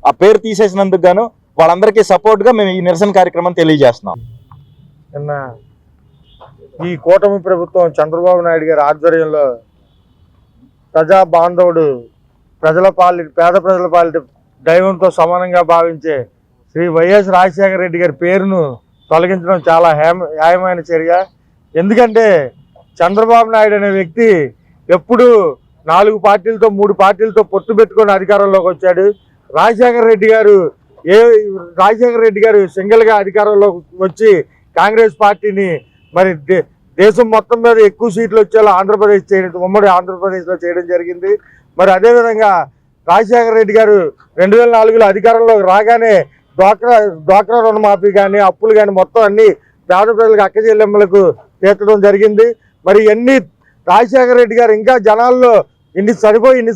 ఆ పేరు తీసేసినందుకు గాను వాళ్ళందరికీ సపోర్ట్గా మేము ఈ నిరసన కార్యక్రమం తెలియజేస్తున్నాం. నిన్న ఈ కూటమి ప్రభుత్వం చంద్రబాబు నాయుడు గారి ఆధ్వర్యంలో ప్రజా బాంధవుడు, పేద ప్రజల పాలిట దైవంతో సమానంగా భావించే శ్రీ వైఎస్ రాజశేఖర రెడ్డి గారి పేరును తొలగించడం చాలా న్యాయమైన చర్య. ఎందుకంటే చంద్రబాబు నాయుడు అనే వ్యక్తి ఎప్పుడు 4 పార్టీలతో 3 పార్టీలతో పొత్తు పెట్టుకొని అధికారంలోకి వచ్చాడు. రాజశేఖర రెడ్డి గారు సింగిల్గా అధికారంలోకి వచ్చి కాంగ్రెస్ పార్టీని మరి దేశం మొత్తం మీద ఎక్కువ సీట్లు వచ్చేలా ఉమ్మడి ఆంధ్రప్రదేశ్లో చేయడం జరిగింది. మరి అదేవిధంగా రాజశేఖర రెడ్డి గారు 2004లో అధికారంలోకి రాగానే డ్వాక్రా రుణమాఫీ కానీ అప్పులు కానీ మొత్తం అన్ని పేద ప్రజలకు అక్క చెల్లెమ్మలకు తీర్చడం జరిగింది. మరి ఇవన్నీ రాజశేఖర రెడ్డి గారు ఇంకా జనాల్లో ఇన్ని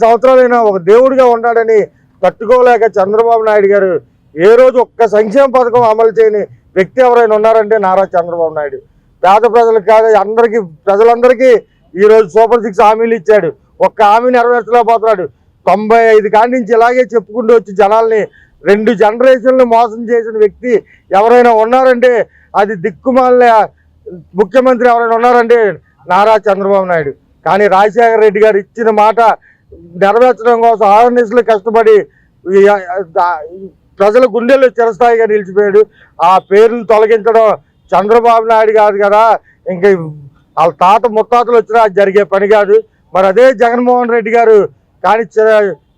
సంవత్సరాలైనా ఒక దేవుడిగా ఉన్నాడని తట్టుకోలేక చంద్రబాబు నాయుడు గారు ఏ రోజు ఒక్క సంక్షేమ పథకం అమలు చేయని వ్యక్తి ఎవరైనా ఉన్నారంటే నారా చంద్రబాబు నాయుడు. పేద ప్రజలకు కాదు, ప్రజలందరికీ ఈరోజు సూపర్ 6 హామీలు ఇచ్చాడు. ఒక్క హామీ నెరవేర్చలేకపోతున్నాడు. 95 కాడి నుంచి ఇలాగే చెప్పుకుంటూ వచ్చి జనాల్ని 2 జనరేషన్లు మోసం చేసిన వ్యక్తి ఎవరైనా ఉన్నారంటే అది దిక్కుమాలిన ముఖ్యమంత్రి ఎవరైనా ఉన్నారంటే నారా చంద్రబాబు నాయుడు. కానీ రాజశేఖర రెడ్డి గారు ఇచ్చిన మాట నెరవేర్చడం కోసం ఆర్ఎన్ఎస్లు కష్టపడి ప్రజల గుండెల్లో చిరస్థాయిగా నిలిచిపోయాడు. ఆ పేర్లు తొలగించడం చంద్రబాబు నాయుడు కాదు కదా, ఇంకా వాళ్ళ తాత ముత్తాతలు వచ్చినా జరిగే పని కాదు. మరి అదే జగన్మోహన్ రెడ్డి గారు కానీ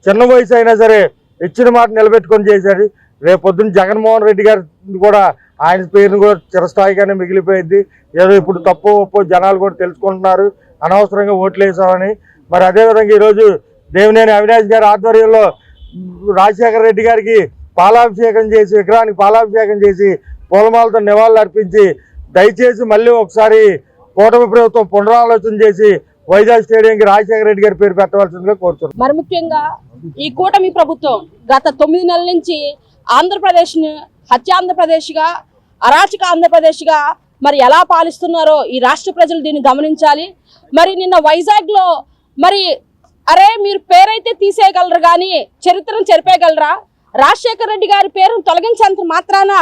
చిన్న వయసు అయినా సరే ఇచ్చిన మాట నిలబెట్టుకొని చేశాడు. రేపొద్దున జగన్మోహన్ రెడ్డి గారు కూడా ఆయన పేరును కూడా చిరస్థాయిగానే మిగిలిపోయింది. ఏదో ఇప్పుడు తప్పు ఒప్పో జనాలు కూడా తెలుసుకుంటున్నారు అనవసరంగా ఓట్లు వేసామని. మరి అదేవిధంగా ఈరోజు దేవినేని అవినాష్ గారి ఆధ్వర్యంలో రాజశేఖర రెడ్డి గారికి విగ్రహానికి పాలాభిషేకం చేసి పూలమాలతో నివాళులు అర్పించి దయచేసి మళ్ళీ ఒకసారి కూటమి ప్రభుత్వం పునరాలోచన చేసి వైజాగ్ స్టేడియంకి రాజశేఖర రెడ్డి గారి పేరు పెట్టవలసిందిగా కోరుతున్నాం. మరి ముఖ్యంగా ఈ కూటమి ప్రభుత్వం గత 9 నెలల నుంచి ఆంధ్రప్రదేశ్ని హత్యాంధ్రప్రదేశ్గా, అరాచక ఆంధ్రప్రదేశ్గా మరి ఎలా పాలిస్తున్నారో ఈ రాష్ట్ర ప్రజలు దీన్ని గమనించాలి. మరి నిన్న వైజాగ్లో మరి మీరు పేరైతే తీసేయగలరు కానీ చరిత్రను చెరిపేయగలరా? రాజశేఖర రెడ్డి గారి పేరును తొలగించేంత మాత్రాన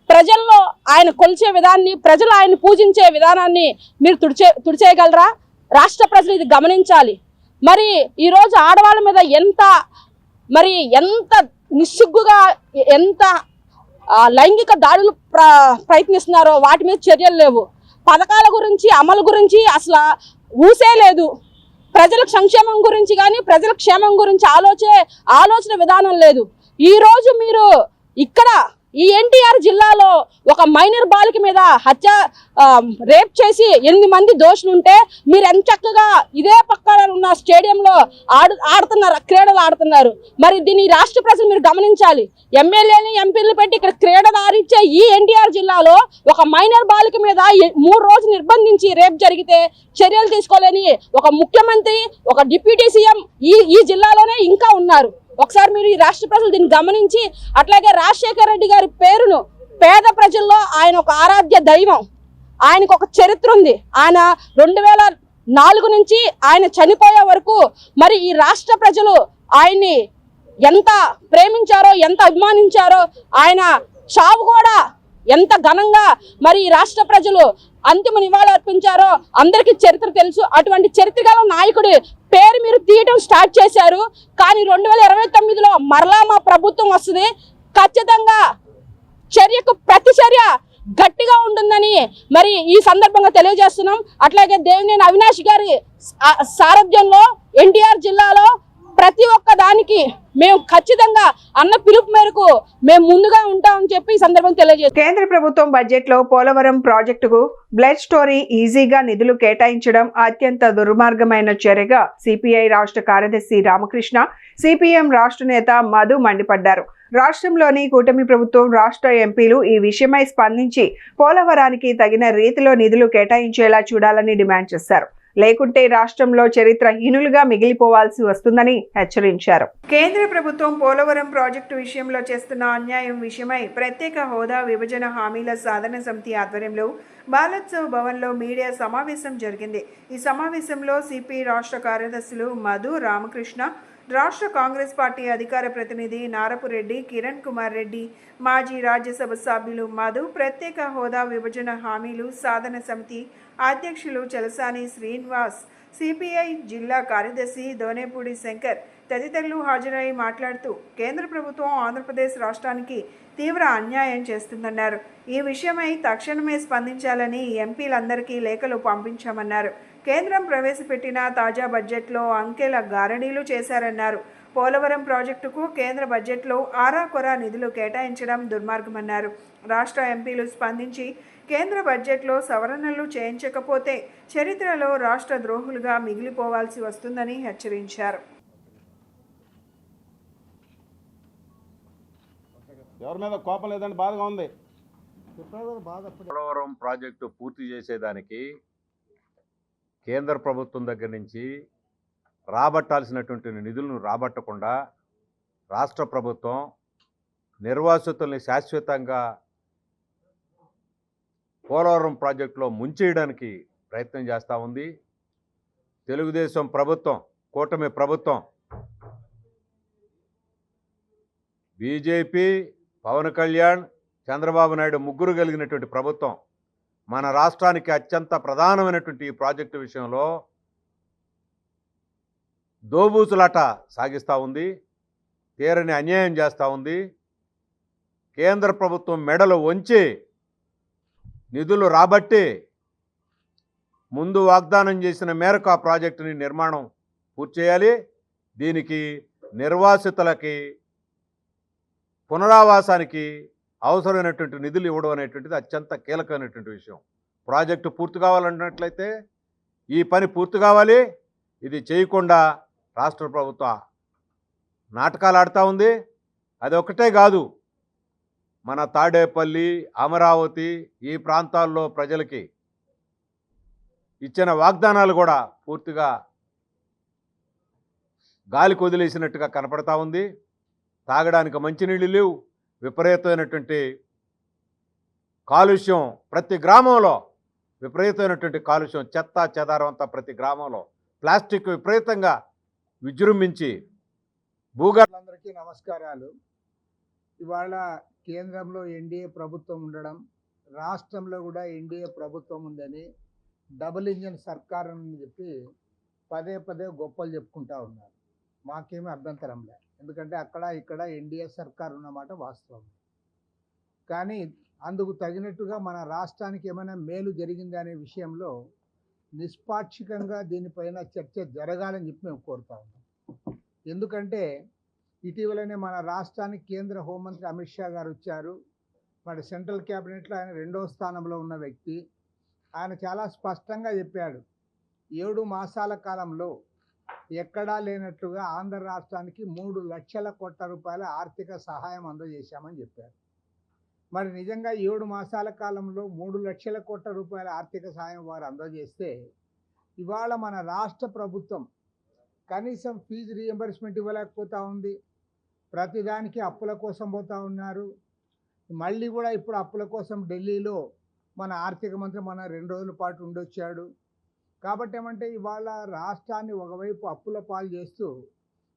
ప్రజల్లో ఆయన కొలిచే విధాన్ని, ప్రజలు ఆయన పూజించే విధానాన్ని మీరు తుడిచేయగలరా? రాష్ట్ర ప్రజలు ఇది గమనించాలి. మరి ఈరోజు ఆడవాళ్ళ మీద ఎంత నిస్సిగ్గుగా ఎంత లైంగిక దాడులు ప్రయత్నిస్తున్నారో వాటి మీద చర్యలు లేవు. పథకాల గురించి, అమలు గురించి అసలు ఊసే లేదు. ప్రజల సంక్షేమం గురించి కానీ ప్రజల క్షేమం గురించి ఆలోచన విధానం లేదు. ఈరోజు మీరు ఇక్కడ ఈ ఎన్టీఆర్ జిల్లాలో ఒక మైనర్ బాలిక మీద రేప్ చేసి 8 మంది దోషులు ఉంటే మీరు ఎంత చక్కగా ఇదే పక్కన ఉన్న స్టేడియంలో క్రీడలు ఆడుతున్నారు. మరి దీన్ని రాష్ట్ర ప్రజలు మీరు గమనించాలి. ఎమ్మెల్యేని ఎంపీలు పెట్టి ఇక్కడ క్రీడలు ఆడిచ్చే ఈ ఎన్టీఆర్ జిల్లాలో ఒక మైనర్ బాలిక మీద 3 రోజులు నిర్బంధించి రేప్ జరిగితే చర్యలు తీసుకోలేని ఒక ముఖ్యమంత్రి, ఒక డిప్యూటీ సీఎం ఈ జిల్లాలోనే ఇంకా ఉన్నారు. ఒకసారి మీరు ఈ రాష్ట్ర ప్రజలు దీన్ని గమనించి, అట్లాగే రాజశేఖర రెడ్డి గారి పేరును పేద ప్రజల్లో ఆయన ఒక ఆరాధ్య దైవం, ఆయనకు ఒక చరిత్ర ఉంది. ఆయన 2004 నుంచి ఆయన చనిపోయే వరకు మరి ఈ రాష్ట్ర ప్రజలు ఆయన్ని ఎంత ప్రేమించారో, ఎంత అభిమానించారో, ఆయన చావు కూడా ఎంత ఘనంగా మరి ఈ రాష్ట్ర ప్రజలు అంతిమ నివాళులు అర్పించారో అందరికీ చరిత్ర తెలుసు. అటువంటి చరిత్ర గల నాయకుడి పేరు మీరు తీయడం స్టార్ట్ చేశారు. కానీ 2029లో మరలా మా ప్రభుత్వం వస్తుంది. ఖచ్చితంగా చర్యకు ప్రతిచర్య గట్టిగా ఉంటుందని మరి ఈ సందర్భంగా తెలియజేస్తున్నాం. అట్లాగే దేవినేని అవినాష్ గారి సారథ్యంలో ఎన్టీఆర్ జిల్లాలో ప్రతి ఒక్క దానికి మేము ఖచ్చితంగా అన్న పిలుపు మేరకు మేము ముందుగా ఉంటామని చెప్పి ఈ సందర్భంగా తెలియజేస్తాం. కేంద్ర ప్రభుత్వం బడ్జెట్లో పోలవరం ప్రాజెక్టుకు బ్లడ్ స్టోరీ ఈజీగా నిధులు కేటాయించడం అత్యంత దుర్మార్గమైన చర్యగా సిపిఐ రాష్ట్ర కార్యదర్శి రామకృష్ణ, సిపిఎం రాష్ట్ర నేత మధు మండిపడ్డారు. రాష్ట్రంలోని కూటమి ప్రభుత్వం, రాష్ట్ర ఎంపీలు ఈ విషయమై స్పందించి పోలవరానికి తగిన రీతిలో నిధులు కేటాయించేలా చూడాలని డిమాండ్ చేశారు. లేకుంటే రాష్ట్రంలో చరిత్రహీనులుగా మిగిలిపోవాల్సి వస్తుందని హెచ్చరించారు. కేంద్ర ప్రభుత్వం పోలవరం ప్రాజెక్టు విషయంలో చేస్తున్న అన్యాయం విషయమై ప్రత్యేక హోదా విభజన హామీల సాధన సమితి ఆధ్వర్యంలో బాలోత్సవ్ భవన్లో మీడియా సమావేశం జరిగింది. ఈ సమావేశంలో సిపి రాష్ట్ర కార్యదర్శులు మధు, రామకృష్ణ, రాష్ట్ర కాంగ్రెస్ పార్టీ అధికార ప్రతినిధి నారపురెడ్డి, కిరణ్ కుమార్ రెడ్డి, మాజీ రాజ్యసభ సభ్యులు మధు, ప్రత్యేక హోదా విభజన హామీలు సాధన సమితి అధ్యక్షులు చలసాని శ్రీనివాస్, సిపిఐ జిల్లా కార్యదర్శి దోనేపూడి శంకర్ తదితరులు హాజరై మాట్లాడుతూ కేంద్ర ప్రభుత్వం ఆంధ్రప్రదేశ్ రాష్ట్రానికి తీవ్ర అన్యాయం చేస్తుందన్నారు. ఈ విషయమై తక్షణమే స్పందించాలని ఎంపీలందరికీ లేఖలు పంపించామన్నారు. కేంద్రం ప్రవేశపెట్టిన తాజా బడ్జెట్లో అంకెల గారడీలు చేశారన్నారు. పోలవరం ప్రాజెక్టుకు కేంద్ర బడ్జెట్లో ఆరాకొరా నిధులు కేటాయించడం దుర్మార్గమన్నారు. రాష్ట్ర ఎంపీలు స్పందించి కేంద్ర బడ్జెట్లో సవరణలు చేయించకపోతే చరిత్రలో రాష్ట్ర ద్రోహులుగా మిగిలిపోవాల్సి వస్తుందని హెచ్చరించారు. ఎవరి మీద కోపం లేదండి, బాధగా ఉంది. పోలవరం ప్రాజెక్టు పూర్తి చేసేదానికి కేంద్ర ప్రభుత్వం దగ్గర నుంచి రాబట్టాల్సినటువంటి నిధులను రాబట్టకుండా రాష్ట్ర ప్రభుత్వం నిర్వాసితుల్ని శాశ్వతంగా పోలవరం ప్రాజెక్టులో ముంచేయడానికి ప్రయత్నం చేస్తూ ఉంది. తెలుగుదేశం ప్రభుత్వం, కూటమి ప్రభుత్వం, బీజేపీ, పవన్ కళ్యాణ్, చంద్రబాబు నాయుడు ముగ్గురు కలిగినటువంటి ప్రభుత్వం మన రాష్ట్రానికి అత్యంత ప్రధానమైనటువంటి ఈ ప్రాజెక్టు విషయంలో దోబూచులాట సాగిస్తూ ఉంది, తీరని అన్యాయం చేస్తూ ఉంది. కేంద్ర ప్రభుత్వం మెడలు వంచి నిధులు రాబట్టి ముందు వాగ్దానం చేసిన మేరకు ఆ ప్రాజెక్టుని నిర్మాణం పూర్తి చేయాలి. దీనికి నిర్వాసితులకి పునరావాసానికి అవసరమైనటువంటి నిధులు ఇవ్వడం అనేటువంటిది అత్యంత కీలకమైనటువంటి విషయం. ప్రాజెక్టు పూర్తి కావాలన్నట్లయితే ఈ పని పూర్తి కావాలి. ఇది చేయకుండా రాష్ట్ర ప్రభుత్వం నాటకాలు ఆడుతూ ఉంది. అది ఒకటే కాదు, మన తాడేపల్లి, అమరావతి ఈ ప్రాంతాల్లో ప్రజలకి ఇచ్చిన వాగ్దానాలు కూడా పూర్తిగా గాలికి వదిలేసినట్టుగా కనపడతా ఉంది. తాగడానికి మంచినీళ్ళు లేవు, విపరీతమైనటువంటి కాలుష్యం, ప్రతి గ్రామంలో విపరీతమైనటువంటి కాలుష్యం, చెత్త చెదారం అంతా ప్రతి గ్రామంలో, ప్లాస్టిక్ విపరీతంగా విజృంభించి అందరికీ నమస్కారాలు. ఇవాళ కేంద్రంలో ఎన్డీఏ ప్రభుత్వం ఉండడం, రాష్ట్రంలో కూడా ఎన్డీఏ ప్రభుత్వం ఉందని డబుల్ ఇంజన్ సర్కార్ అని చెప్పి పదే పదే గొప్పలు చెప్పుకుంటా ఉన్నారు. మాకేమీ అభ్యంతరం లేదు, ఎందుకంటే అక్కడ ఇక్కడ ఎన్డీఏ సర్కార్ ఉన్నమాట వాస్తవం. కానీ అందుకు తగినట్టుగా మన రాష్ట్రానికి ఏమైనా మేలు జరిగింది అనే విషయంలో నిష్పాక్షికంగా దీనిపైన చర్చ జరగాలని చెప్పి మేము కోరుతా ఉన్నాం. ఎందుకంటే ఇటీవలనే మన రాష్ట్రానికి కేంద్ర హోంమంత్రి అమిత్ షా గారు వచ్చారు. మరి సెంట్రల్ క్యాబినెట్లో ఆయన 2వ స్థానంలో ఉన్న వ్యక్తి. ఆయన చాలా స్పష్టంగా చెప్పాడు, 7 మాసాల కాలంలో ఎక్కడా లేనట్లుగా ఆంధ్ర రాష్ట్రానికి 3 లక్షల కోట్ల రూపాయల ఆర్థిక సహాయం అందజేశామని చెప్పారు. మరి నిజంగా 7 మాసాల కాలంలో 3 లక్షల కోట్ల రూపాయల ఆర్థిక సహాయం వారు అందజేస్తే ఇవాళ మన రాష్ట్ర ప్రభుత్వం కనీసం ఫీజు రీఎంబర్స్మెంట్ ఇవ్వలేకపోతూ ఉంది. ప్రతిదానికి అప్పుల కోసం పోతూ ఉన్నారు. మళ్ళీ కూడా ఇప్పుడు అప్పుల కోసం ఢిల్లీలో మన ఆర్థిక మంత్రి 2 రోజుల పాటు ఉండొచ్చాడు. కాబట్టి ఏమంటే ఇవాళ రాష్ట్రాన్ని ఒకవైపు అప్పుల పాలు చేస్తూ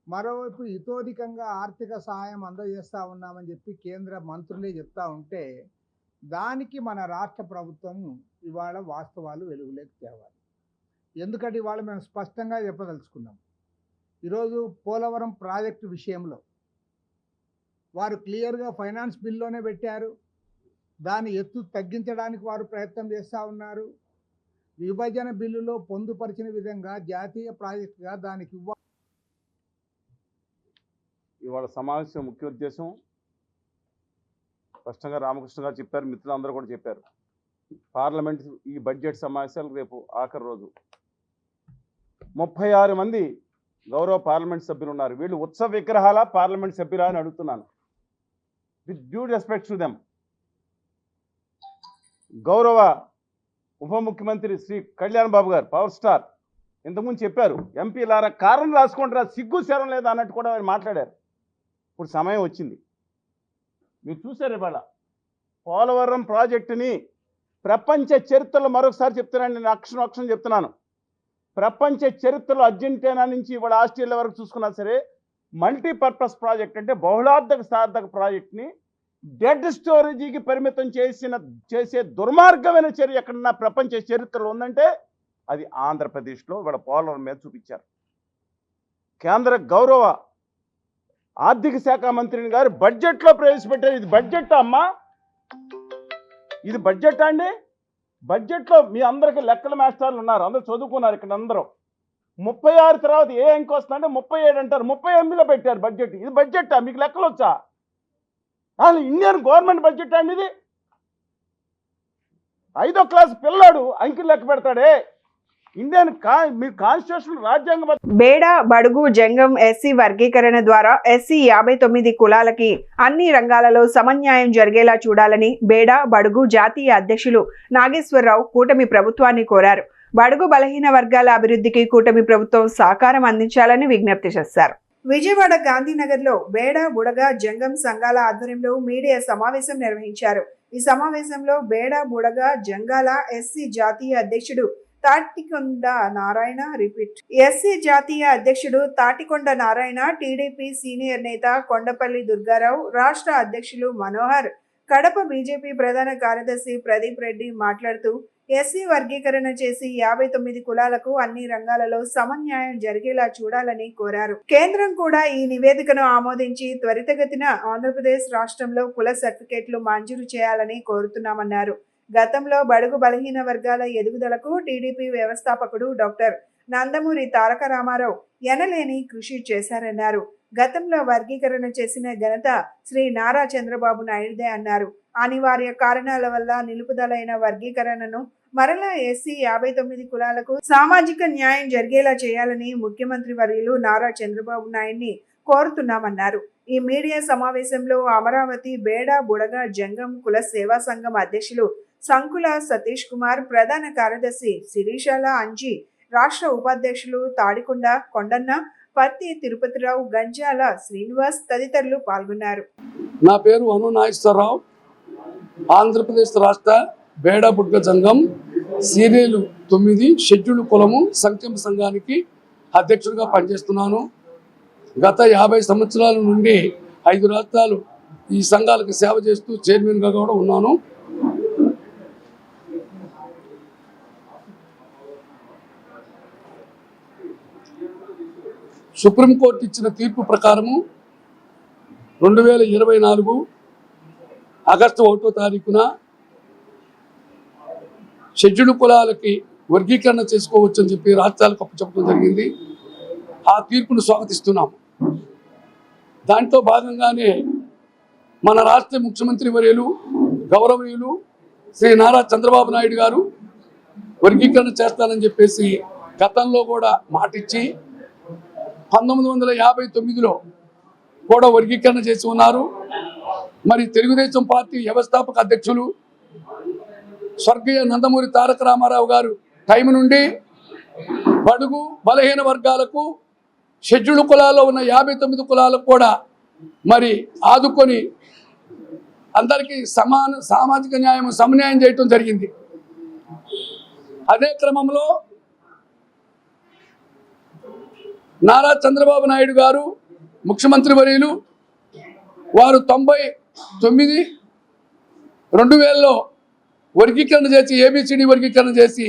మరోవైపు ఇతోధికంగా ఆర్థిక సహాయం అందజేస్తూ ఉన్నామని చెప్పి కేంద్ర మంత్రులే చెప్తా ఉంటే దానికి మన రాష్ట్ర ప్రభుత్వం ఇవాళ వాస్తవాలు వెలుగులోకి తేవాలి. ఎందుకంటే ఇవాళ మేము స్పష్టంగా చెప్పదలుచుకున్నాం. ఈరోజు పోలవరం ప్రాజెక్టు విషయంలో వారు క్లియర్గా ఫైనాన్స్ బిల్లోనే పెట్టారు. దాని ఎత్తు తగ్గించడానికి వారు ప్రయత్నం చేస్తూ ఉన్నారు. విభజన బిల్లులో పొందుపరిచిన విధంగా జాతీయ ప్రాజెక్టుగా దానికి ఇవాళ సమావేశం ముఖ్య ఉద్దేశం స్పష్టంగా రామకృష్ణ గారు చెప్పారు, మిత్రులందరూ కూడా చెప్పారు. పార్లమెంట్ ఈ బడ్జెట్ సమావేశాలు రేపు ఆఖరి రోజు. 36 మంది గౌరవ పార్లమెంట్ సభ్యులు ఉన్నారు. వీళ్ళు ఉత్సవ విగ్రహాల పార్లమెంట్ సభ్యులా అని అడుగుతున్నాను. With due respect to them. గౌరవ ఉప ముఖ్యమంత్రి శ్రీ కళ్యాణ్ బాబు గారు, పవర్ స్టార్, ఇంతకుముందు చెప్పారు, ఎంపీలారా కారణం రాసుకుంటారా, సిగ్గు శరం లేదా అన్నట్టు కూడా ఆయన మాట్లాడారు. ఇప్పుడు సమయం వచ్చింది. మీరు చూసారు ఇవాళ పోలవరం ప్రాజెక్టుని ప్రపంచ చరిత్రలో, మరొకసారి చెప్తున్నాను, నేను అక్షరం చెప్తున్నాను, ప్రపంచ చరిత్రలో అర్జెంటీనా నుంచి ఇవాళ ఆస్ట్రేలియా వరకు చూసుకున్నా సరే మల్టీపర్పస్ ప్రాజెక్ట్ అంటే బహుళార్థక సార్థక ప్రాజెక్ట్ని డెడ్ స్టోరేజీకి పరిమితం చేసే దుర్మార్గమైన చర్య ఎక్కడన్నా ప్రపంచ చరిత్రలో ఉందంటే అది ఆంధ్రప్రదేశ్లో ఇవాళ పోలవరం మీద చూపించారు. కేంద్ర గౌరవ ఆర్థిక శాఖ మంత్రిని గారు బడ్జెట్లో ప్రవేశపెట్టారు. ఇది బడ్జెట్ అమ్మా, ఇది బడ్జెట్ అండి. బడ్జెట్లో మీ అందరికీ లెక్కల మాస్టర్లు ఉన్నారు, అందరూ చదువుకున్నారు ఇక్కడ అందరూ. 36 తర్వాత ఏ అంకి వస్తుందంటే 37 అంటారు, 38లో పెట్టారు బడ్జెట్. ఇది బడ్జెట్టా? మీకు లెక్కలు వచ్చా? అసలు ఇండియన్ గవర్నమెంట్ బడ్జెట్ అండి ఇది. 5వ క్లాస్ పిల్లాడు అంకెలు లెక్క పెడతాడే. మీ కాన్స్టిట్యూషన్ రాజ్యాంగ బేడ బడుగు జంగం ఎస్సీ వర్గీకరణ ద్వారా ఎస్సీ 59 కులాలకి అన్ని రంగాలలో సమన్యాయం జరిగేలా చూడాలని బేడ బడుగు జాతీయ అధ్యక్షులు నాగేశ్వరరావు కూటమి ప్రభుత్వాన్ని కోరారు. బడుగు బలహీన వర్గాల అభివృద్ధికి కూటమి ప్రభుత్వం సహకారం అందించాలని విజ్ఞప్తి చేశారు. విజయవాడ గాంధీనగర్లో బేడ బుడగ జంగం సంఘాల ఆధ్వర్యంలో మీడియా సమావేశం నిర్వహించారు. ఈ సమావేశంలో బేడ బుడగ జంగాల ఎస్సీ జాతీయ అధ్యక్షుడు తాటికొండ నారాయణ ఎస్సీ జాతీయ అధ్యక్షుడు తాటికొండ నారాయణ, టీడీపీ సీనియర్ నేత కొండపల్లి దుర్గారావు, రాష్ట్ర అధ్యక్షులు మనోహర్, కడప బీజేపీ ప్రధాన కార్యదర్శి ప్రదీప్ రెడ్డి మాట్లాడుతూ ఎస్సీ వర్గీకరణ చేసి 59 కులాలకు అన్ని రంగాలలో సమన్యాయం జరిగేలా చూడాలని కోరారు. కేంద్రం కూడా ఈ నివేదికను ఆమోదించి త్వరితగతిన ఆంధ్రప్రదేశ్ రాష్ట్రంలో కుల సర్టిఫికేట్లు మంజూరు చేయాలని కోరుతున్నామన్నారు. గతంలో బడుగు బలహీన వర్గాల ఎదుగుదలకు టీడీపీ వ్యవస్థాపకుడు డాక్టర్ నందమూరి తారక రామారావు ఎనలేని కృషి చేశారన్నారు. గతంలో వర్గీకరణ చేసిన ఘనత శ్రీ నారా చంద్రబాబు నాయుడుదే అన్నారు. అనివార్య కారణాల వల్ల నిలుపుదలైన వర్గీకరణను మరలా ఎస్సీ 59 కులాలకు సామాజిక న్యాయం జరిగేలా చేయాలని ముఖ్యమంత్రి వర్యులు నారా చంద్రబాబు నాయుడిని కోరుతున్నామన్నారు. ఈ మీడియా సమావేశంలో అమరావతి బేడ బుడగ జంగం కుల సేవా సంఘం అధ్యక్షులు సంకుల సతీష్ కుమార్, ప్రధాన కార్యదర్శి శిరీషాల అంజీ, రాష్ట్ర ఉపాధ్యక్షులు తాడికొండ కొండన్న, పత్తి తిరుపతిరావు, గంజాల శ్రీనివాస్ తదితరులు పాల్గొన్నారు. నా పేరు అను నాగేశ్వరరావు. ఆంధ్రప్రదేశ్ రాష్ట్ర బేడ బుడ్గ సంఘం సీరియల్ 9 షెడ్యూల్ కులము సంక్షేమ సంఘానికి అధ్యక్షుడిగా పనిచేస్తున్నాను. గత 50 సంవత్సరాల నుండి 5 రాష్ట్రాలు ఈ సంఘాలకు సేవ చేస్తూ చైర్మన్గా కూడా ఉన్నాను. సుప్రీంకోర్టు ఇచ్చిన తీర్పు ప్రకారము 2024 ఆగస్టు 1వ తారీఖున షెడ్యూల్ కులాలకి వర్గీకరణ చేసుకోవచ్చు అని చెప్పి రాష్ట్రాలకు అప్పచెప్పడం జరిగింది. ఆ తీర్పును స్వాగతిస్తున్నాము. దాంట్లో భాగంగానే మన రాష్ట్ర ముఖ్యమంత్రి వర్యులు గౌరవనీయులు శ్రీ నారా చంద్రబాబు నాయుడు గారు వర్గీకరణ చేస్తానని చెప్పేసి గతంలో కూడా మాటిచ్చి 1959లో కూడా వర్గీకరణ చేసి ఉన్నారు. మరి తెలుగుదేశం పార్టీ వ్యవస్థాపక అధ్యక్షులు స్వర్గీయ నందమూరి తారక రామారావు గారు టైం నుండి బడుగు బలహీన వర్గాలకు షెడ్యూల్ కులాల్లో ఉన్న 59 కులాలకు కూడా మరి ఆదుకొని అందరికీ సమాన సామాజిక న్యాయం సమన్యాయం చేయటం జరిగింది. అదే క్రమంలో నారా చంద్రబాబు నాయుడు గారు ముఖ్యమంత్రి వర్యులు వారు 2009 వర్గీకరణ చేసి ఏబిసిడి వర్గీకరణ చేసి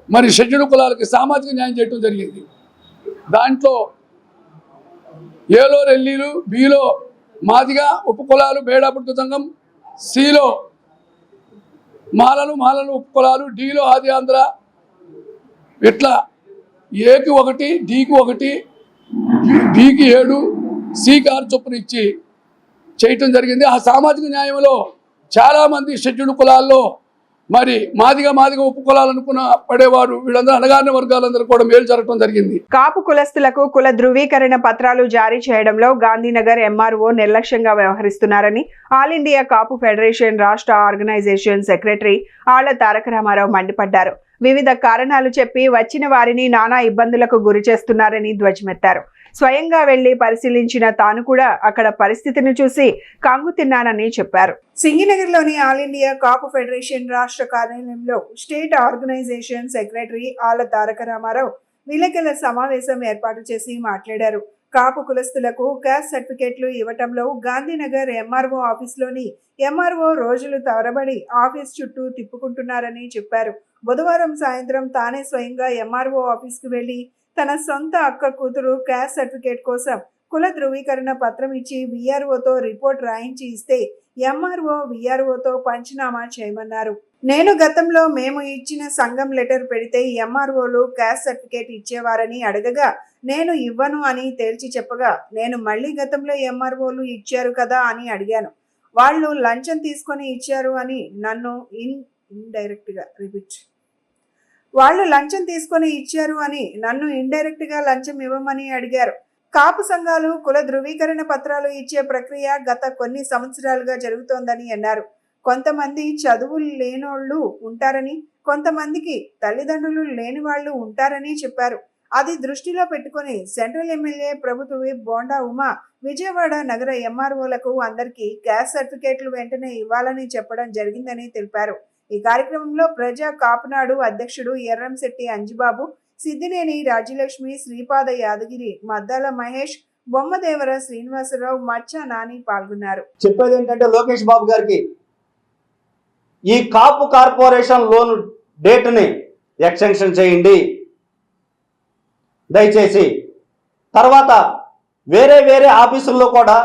మరి షెడ్యూల్ కులాలకి సామాజిక న్యాయం చేయడం జరిగింది. దాంట్లో ఏలో రెల్లీలు, బిలో మాదిగా ఉపకులాలు బేడ బుడ్గ సంఘం, సిలో మాలలు ఉపకులాలు, డిలో ఆది ఆంధ్ర, ఇట్లా ఏకి 1, డికి 1, బికి 7, C చొప్పున ఇచ్చి చేయటం జరిగింది. ఆ సామాజిక న్యాయంలో చాలామంది షెడ్యూల్డ్ కులాల్లో మరి మాదిగా ఉప కులాలు అనుకున్న పడేవారు వీళ్ళందరూ అణగారిన వర్గాలందరూ కూడా మేలు జరగడం జరిగింది. కాపు కులస్తులకు కుల ధృవీకరణ పత్రాలు జారీ చేయడంలో గాంధీనగర్ MRO నిర్లక్ష్యంగా వ్యవహరిస్తున్నారని ఆల్ ఇండియా కాపు ఫెడరేషన్ రాష్ట్ర ఆర్గనైజేషన్ సెక్రటరీ ఆళ్ల తారక రామారావు మండిపడ్డారు. వివిధ కారణాలు చెప్పి వచ్చిన వారిని నానా ఇబ్బందులకు గురి చేస్తున్నారని ధ్వజమెత్తారు. స్వయంగా వెళ్లి పరిశీలించిన తాను కూడా అక్కడ పరిస్థితిని చూసి కంగు తిన్నానని చెప్పారు. సింగినగర్లోని ఆల్ ఇండియా కాపు ఫెడరేషన్ రాష్ట్ర కార్యాలయంలో స్టేట్ ఆర్గనైజేషన్ సెక్రటరీ ఆళ్ల తారక రామారావు విలేకరుల సమావేశం ఏర్పాటు చేసి మాట్లాడారు. కాపు కులస్తులకు క్యాస్ట్ సర్టిఫికేట్లు ఇవ్వటంలో గాంధీనగర్ MRO ఆఫీస్లోని MRO రోజులు తరబడి ఆఫీస్ చుట్టూ తిప్పుకుంటున్నారని చెప్పారు. బుధవారం సాయంత్రం తానే స్వయంగా MRO ఆఫీస్కు వెళ్లి తన సొంత అక్క కూతురు క్యాస్ట్ సర్టిఫికేట్ కోసం కుల ధృవీకరణ పత్రం ఇచ్చి VROతో రిపోర్ట్ రాయించి ఇస్తే MRO VROతో పంచనామా చేయమన్నారు. నేను గతంలో మేము ఇచ్చిన సంఘం లెటర్ పెడితే MROలు క్యాస్ట్ సర్టిఫికేట్ ఇచ్చేవారని అడగగా నేను ఇవ్వను అని తేల్చి చెప్పగా నేను మళ్ళీ గతంలో MROలు ఇచ్చారు కదా అని అడిగాను. వాళ్ళు లంచం తీసుకొని ఇచ్చారు అని నన్ను ఇండైరెక్ట్ గా లంచం ఇవ్వమని అడిగారు. కాపు సంఘాలు కుల ధృవీకరణ పత్రాలు ఇచ్చే ప్రక్రియ గత కొన్ని సంవత్సరాలుగా జరుగుతోందని అన్నారు. కొంతమంది చదువులు లేనోళ్ళు ఉంటారని, కొంతమందికి తల్లిదండ్రులు లేని వాళ్ళు ఉంటారని చెప్పారు. అది దృష్టిలో పెట్టుకుని సెంట్రల్ ఎమ్మెల్యే ప్రభుత్వ విప్ బోండా ఉమా విజయవాడ నగర MROలకు అందరికీ క్యాస్ట్ సర్టిఫికేట్లు వెంటనే ఇవ్వాలని చెప్పడం జరిగిందని తెలిపారు. ఈ కార్యక్రమంలో ప్రజా కాపునాడు అధ్యక్షుడు ఎర్రంశెట్టి అంజిబాబు, సిద్దినేని రాజ్యలక్ష్మి, శ్రీపాద యాదగిరి, మద్దాల మహేష్, బొమ్మదేవర శ్రీనివాసరావు, మచ్చా నాని పాల్గొన్నారు. చెప్పేది ఏంటంటే లోకేష్ బాబు గారికి ఈ కాపు కార్పొరేషన్ లోన్ డేట్ని ఎక్స్టెన్షన్ చేయండి దయచేసి. తర్వాత వేరే ఆఫీసుల్లో కూడా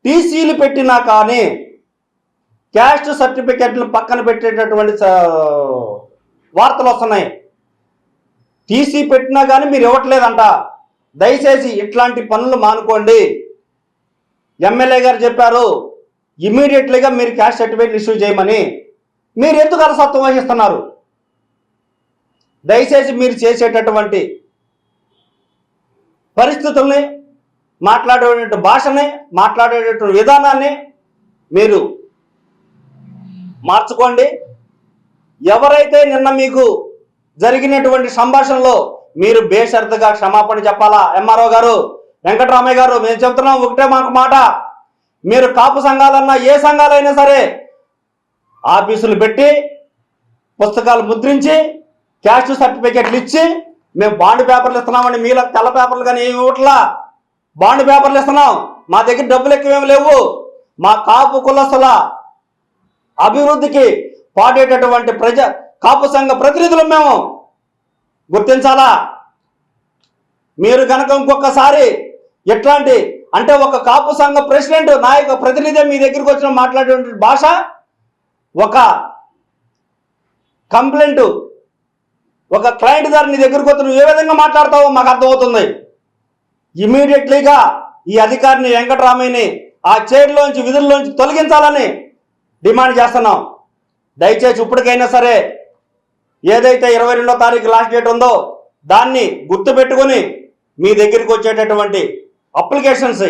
టీసీలు పెట్టినా కానీ క్యాస్ట్ సర్టిఫికెట్లు పక్కన పెట్టేటటువంటి వార్తలు వస్తున్నాయి. టీసీ పెట్టినా కానీ మీరు ఇవ్వట్లేదంట. దయచేసి ఇట్లాంటి పనులు మానుకోండి. ఎమ్మెల్యే గారు చెప్పారు ఇమీడియట్లీగా మీరు క్యాస్ట్ సర్టిఫికేట్ ఇష్యూ చేయమని. మీరు ఎందుకు అలసత్వం వహిస్తున్నారు? దయచేసి మీరు చేసేటటువంటి పరిస్థితుల్ని, మాట్లాడేటువంటి భాషని, మాట్లాడేటటువంటి విధానాన్ని మీరు మార్చుకోండి. ఎవరైతే నిన్న మీకు జరిగినటువంటి సంభాషణలో మీరు బేషరతుగా క్షమాపణ చెప్పాలా. MRO గారు, వెంకటరామయ్య గారు, మేము చెప్తున్నాం ఒకటే మాట, మీరు కాపు సంఘాలన్నా ఏ సంఘాలైనా సరే ఆఫీసులు పెట్టి పుస్తకాలు ముద్రించి క్యాస్ట్ సర్టిఫికెట్లు ఇచ్చి మేము బాండ్ పేపర్లు ఇస్తున్నామండి. మీలో తెల్ల పేపర్లు కానీ ఏమి ఇవ్వట్లా, బాండ్ పేపర్లు ఇస్తున్నాం. మా దగ్గర డబ్బులు ఎక్కువేమి లేవు. మా కాపు కులస్తుల అభివృద్ధికి పాడేటటువంటి కాపు సంఘ ప్రతినిధులు మేము గుర్తించాలా. మీరు కనుక ఇంకొకసారి ఎట్లాంటి అంటే ఒక కాపు సంఘ ప్రెసిడెంట్ నాయక ప్రతినిధి మీ దగ్గరికి వచ్చిన మాట్లాడేటువంటి భాష, ఒక కంప్లైంట్ ఒక క్లయింట్ గారు నీ దగ్గరికి వచ్చి నువ్వు ఏ విధంగా మాట్లాడతావో మాకు అర్థమవుతుంది. ఇమీడియట్లీగా ఈ అధికారిని వెంకటరామయ్యని ఆ చైర్లోంచి విధుల్లోంచి తొలగించాలని డిమాండ్ చేస్తున్నాం. దయచేసి ఇప్పటికైనా సరే ఏదైతే 22వ తారీఖు లాస్ట్ డేట్ ఉందో దాన్ని గుర్తుపెట్టుకొని మీ దగ్గరికి వచ్చేటటువంటి అప్లికేషన్స్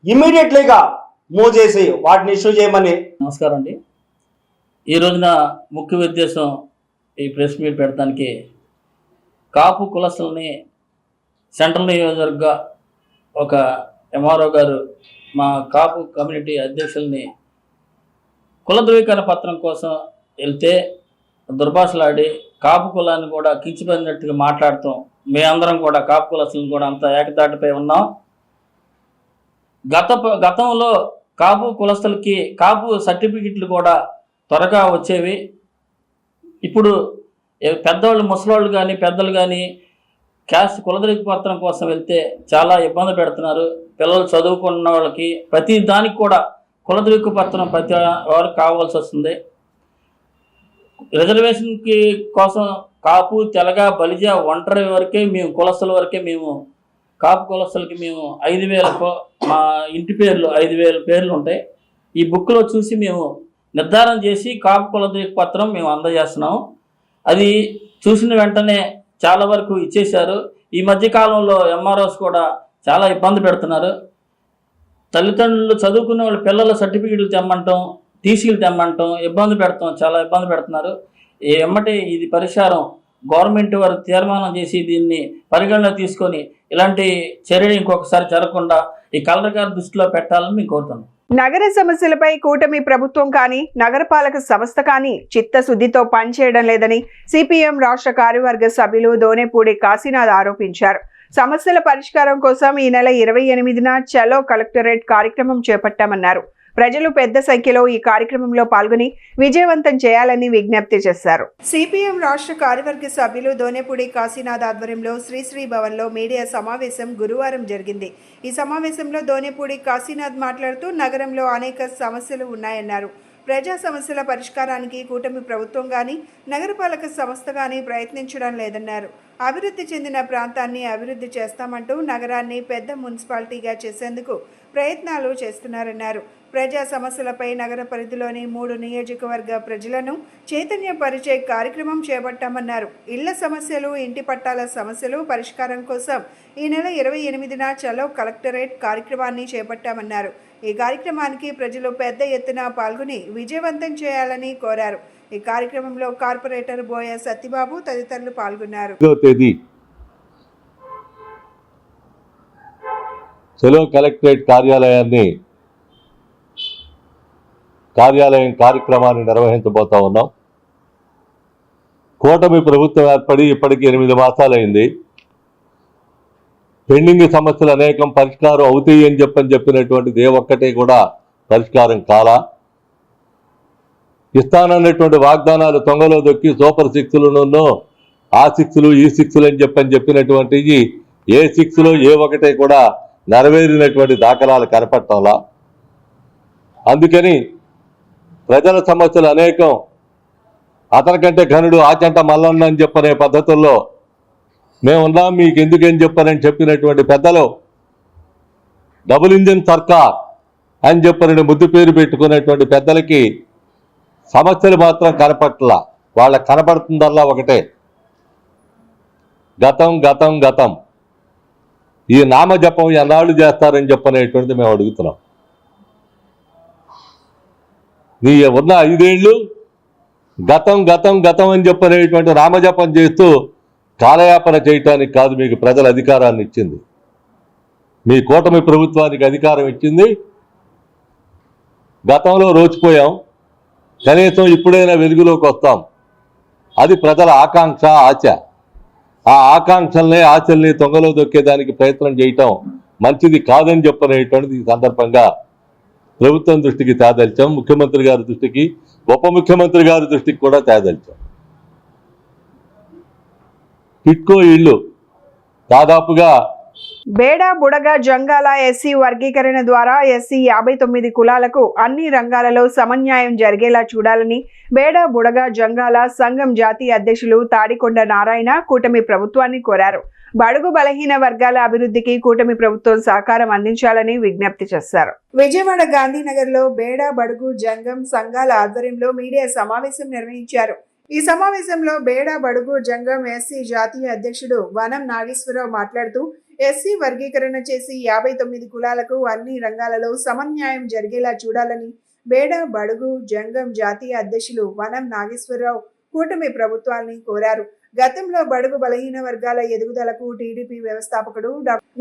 ఇమీడియట్లీగా మూవ్ చేసి వాటిని ఇష్యూ చేయమని. నమస్కారం అండి. ఈ రోజున ముఖ్య ఉద్దేశం ఈ ప్రెస్ మీట్ పెడతానికి కాపు కులస్తుల్ని సెంట్రల్ నియోజకవర్గ ఒక MRO గారు మా కాపు కమ్యూనిటీ అధ్యక్షుల్ని కుల ధృవీకరణ పత్రం కోసం వెళ్తే దుర్భాషలాడి కాపు కులాన్ని కూడా కించిపోయినట్టుగా మాట్లాడతాం. మేమందరం కూడా కాపు కులస్తులను కూడా అంతా ఏకతాటిపై ఉన్నాం. గతంలో కాపు కులస్తులకి కాపు సర్టిఫికెట్లు కూడా త్వరగా వచ్చేవి. ఇప్పుడు పెద్దవాళ్ళు, ముసలోళ్ళు కానీ పెద్దలు కానీ క్యాస్ట్ కులధృవీకరణ పత్రం కోసం వెళ్తే చాలా ఇబ్బంది పెడుతున్నారు. పిల్లలు చదువుకున్న వాళ్ళకి ప్రతి దానికి కూడా కులధృవీకరణ పత్రం ప్రతి వారికి కావాల్సి వస్తుంది. రిజర్వేషన్కి కోసం కాపు, తెలగ, బలిజ, ఒంటరి వరకే మేము కులస్తుల వరకే మేము కాపు కులస్తులకి మేము 5,000 మా ఇంటి పేర్లు 5,000 పేర్లు ఉంటాయి. ఈ బుక్లో చూసి మేము నిర్ధారణ చేసి కాపు కుల పత్రం మేము అందజేస్తున్నాము. అది చూసిన వెంటనే చాలా వరకు ఇచ్చేశారు. ఈ మధ్యకాలంలో ఎంఆర్ఓస్ కూడా చాలా ఇబ్బంది పెడుతున్నారు. తల్లిదండ్రులు చదువుకునే వాళ్ళ పిల్లల సర్టిఫికేట్లు తెమ్మంటాం, టీసీలు తెమ్మంటాం, చాలా ఇబ్బంది పెడుతున్నారు. ఎమ్మటే ఇది పరిష్కారం గవర్నమెంట్ వారు తీర్మానం చేసి దీన్ని పరిగణన తీసుకొని ఇలాంటి చర్యలు ఇంకొకసారి జరగకుండా ఈ కలెక్టర్ గారి దృష్టిలో పెట్టాలని మేము కోరుతున్నాం. నగర సమస్యలపై కూటమి ప్రభుత్వం కానీ నగరపాలక సంస్థ కానీ చిత్తశుద్ధితో పనిచేయడం లేదని సిపిఎం రాష్ట్ర కార్యవర్గ సభ్యులు దోనేపూడి కాశీనాథ్ ఆరోపించారు. సమస్యల పరిష్కారం కోసం ఈ నెల 28న చలో కలెక్టరేట్ కార్యక్రమం చేపట్టామన్నారు. ప్రజలు పెద్ద సంఖ్యలో ఈ కార్యక్రమంలో పాల్గొని విజయవంతం చేయాలని విజ్ఞప్తి చేశారు. సిపిఎం రాష్ట్ర కార్యవర్గ సభ్యులు దోనేపూడి కాశీనాథ్ ఆధ్వర్యంలో శ్రీశ్రీ భవన్లో మీడియా సమావేశం గురువారం జరిగింది. ఈ సమావేశంలో దోనేపూడి కాశీనాథ్ మాట్లాడుతూ నగరంలో అనేక సమస్యలు ఉన్నాయన్నారు. ప్రజా సమస్యల పరిష్కారానికి కూటమి ప్రభుత్వం కానీ నగరపాలక సంస్థ కానీ ప్రయత్నించడం లేదన్నారు. అభివృద్ధి చెందిన ప్రాంతాన్ని అభివృద్ధి చేస్తామంటూ నగరాన్ని పెద్ద మున్సిపాలిటీగా చేసేందుకు ప్రయత్నాలు చేస్తున్నారన్నారు. ప్రజా సమస్యలపై నగర పరిధిలోని 3 నియోజకవర్గ ప్రజలను చైతన్యపరిచే కార్యక్రమం చేపట్టామన్నారు. ఇళ్ల సమస్యలు, ఇంటి పట్టాల సమస్యలు పరిష్కారం కోసం ఈ నెల 28న చలో కలెక్టరేట్ కార్యక్రమాన్ని చేపట్టామన్నారు. ఈ కార్యక్రమానికి ప్రజలు పెద్ద ఎత్తున పాల్గొని విజయవంతం చేయాలని కోరారు. ఈ కార్యక్రమంలో కార్పొరేటర్ బోయ సత్యబాబు తదితరులు పాల్గొన్నారు. చలో కలెక్టరేట్ కార్యాలయం కార్యక్రమాన్ని నిర్వహించబోతా ఉన్నాం. కూటమి ప్రభుత్వం ఏర్పడి ఇప్పటికి 8 మాసాలైంది. పెండింగ్ సమస్యలు అనేకం పరిష్కారం అవుతాయి అని చెప్పినటువంటిది ఏ ఒక్కటే కూడా పరిష్కారం కాలా. ఇస్తానన్నటువంటి వాగ్దానాలు తొంగలో దొక్కి సూపర్ 6లను ఆ 6లు ఈ 6లు అని చెప్పినటువంటివి ఏ 6లో ఏ ఒకటే కూడా నెరవేరినటువంటి దాఖలాలు కనపడటంలా. అందుకని ప్రజల సమస్యలు అనేకం అతనికంటే ఘనుడు ఆచంట మల్లన్న అని చెప్పనే పద్ధతుల్లో మేమున్నాం మీకు ఎందుకని చెప్పినటువంటి పెద్దలు డబుల్ ఇంజిన్ సర్కార్ అని చెప్పని ముద్దు పేరు పెట్టుకునేటువంటి పెద్దలకి సమస్యలు మాత్రం కనపట్ల. వాళ్ళకి కనపడుతుందల్లా ఒకటే గతం గతం గతం. ఈ నామజపం ఎన్నాళ్ళు చేస్తారని చెప్పనేటువంటిది మేము అడుగుతున్నాం. నీ ఉన్న 5 ఏళ్ళు గతం గతం గతం అని చెప్పనేటువంటి నామజపం చేస్తూ కాలయాపన చేయటానికి కాదు మీకు ప్రజల అధికారాన్ని ఇచ్చింది. మీ కూటమి ప్రభుత్వానికి అధికారం ఇచ్చింది. గతంలో రోచిపోయాం, కనీసం ఇప్పుడైనా వెలుగులోకి వస్తాం. అది ప్రజల ఆకాంక్ష, ఆశ. ఆ ఆకాంక్షల్ని ఆశల్ని తొంగలో దొక్కేదానికి ప్రయత్నం చేయటం మంచిది కాదని చెప్పనేటువంటిది ఈ సందర్భంగా ప్రభుత్వం దృష్టికి తేదల్చాం. ముఖ్యమంత్రి గారి దృష్టికి, ఉప ముఖ్యమంత్రి గారి దృష్టికి కూడా తేదల్చాం. టిట్కో ఇళ్ళు దాదాపుగా బేడా బుడగ జంగాల ఎస్సీ వర్గీకరణ ద్వారా ఎస్సీ 59 కులాలకు అన్ని రంగాలలో సమన్యాయం జరిగేలా చూడాలని బేడా బుడగ జంగాల సంఘం జాతీయ అధ్యక్షులు తాడికొండ నారాయణ కూటమి ప్రభుత్వాన్ని కోరారు. బడుగు బలహీన వర్గాల అభివృద్ధికి కూటమి ప్రభుత్వం సహకారం అందించాలని విజ్ఞప్తి చేశారు. విజయవాడ గాంధీనగర్లో బేడా బడుగు జంగం సంఘాల ఆధ్వర్యంలో మీడియా సమావేశం నిర్వహించారు. ఈ సమావేశంలో బేడా బడుగు జంగం ఎస్సీ జాతీయ అధ్యక్షుడు వనం నాగేశ్వరరావు మాట్లాడుతూ ఎస్సీ వర్గీకరణ చేసి 59 కులాలకు అన్ని రంగాలలో సమన్యాయం జరిగేలా చూడాలని బేడా బడుగు జంగం జాతీయ అధ్యక్షులు వనం నాగేశ్వరరావు కూటమి ప్రభుత్వాన్ని కోరారు. గతంలో బడుగు బలహీన వర్గాల ఎదుగుదలకు టీడీపీ వ్యవస్థాపకుడు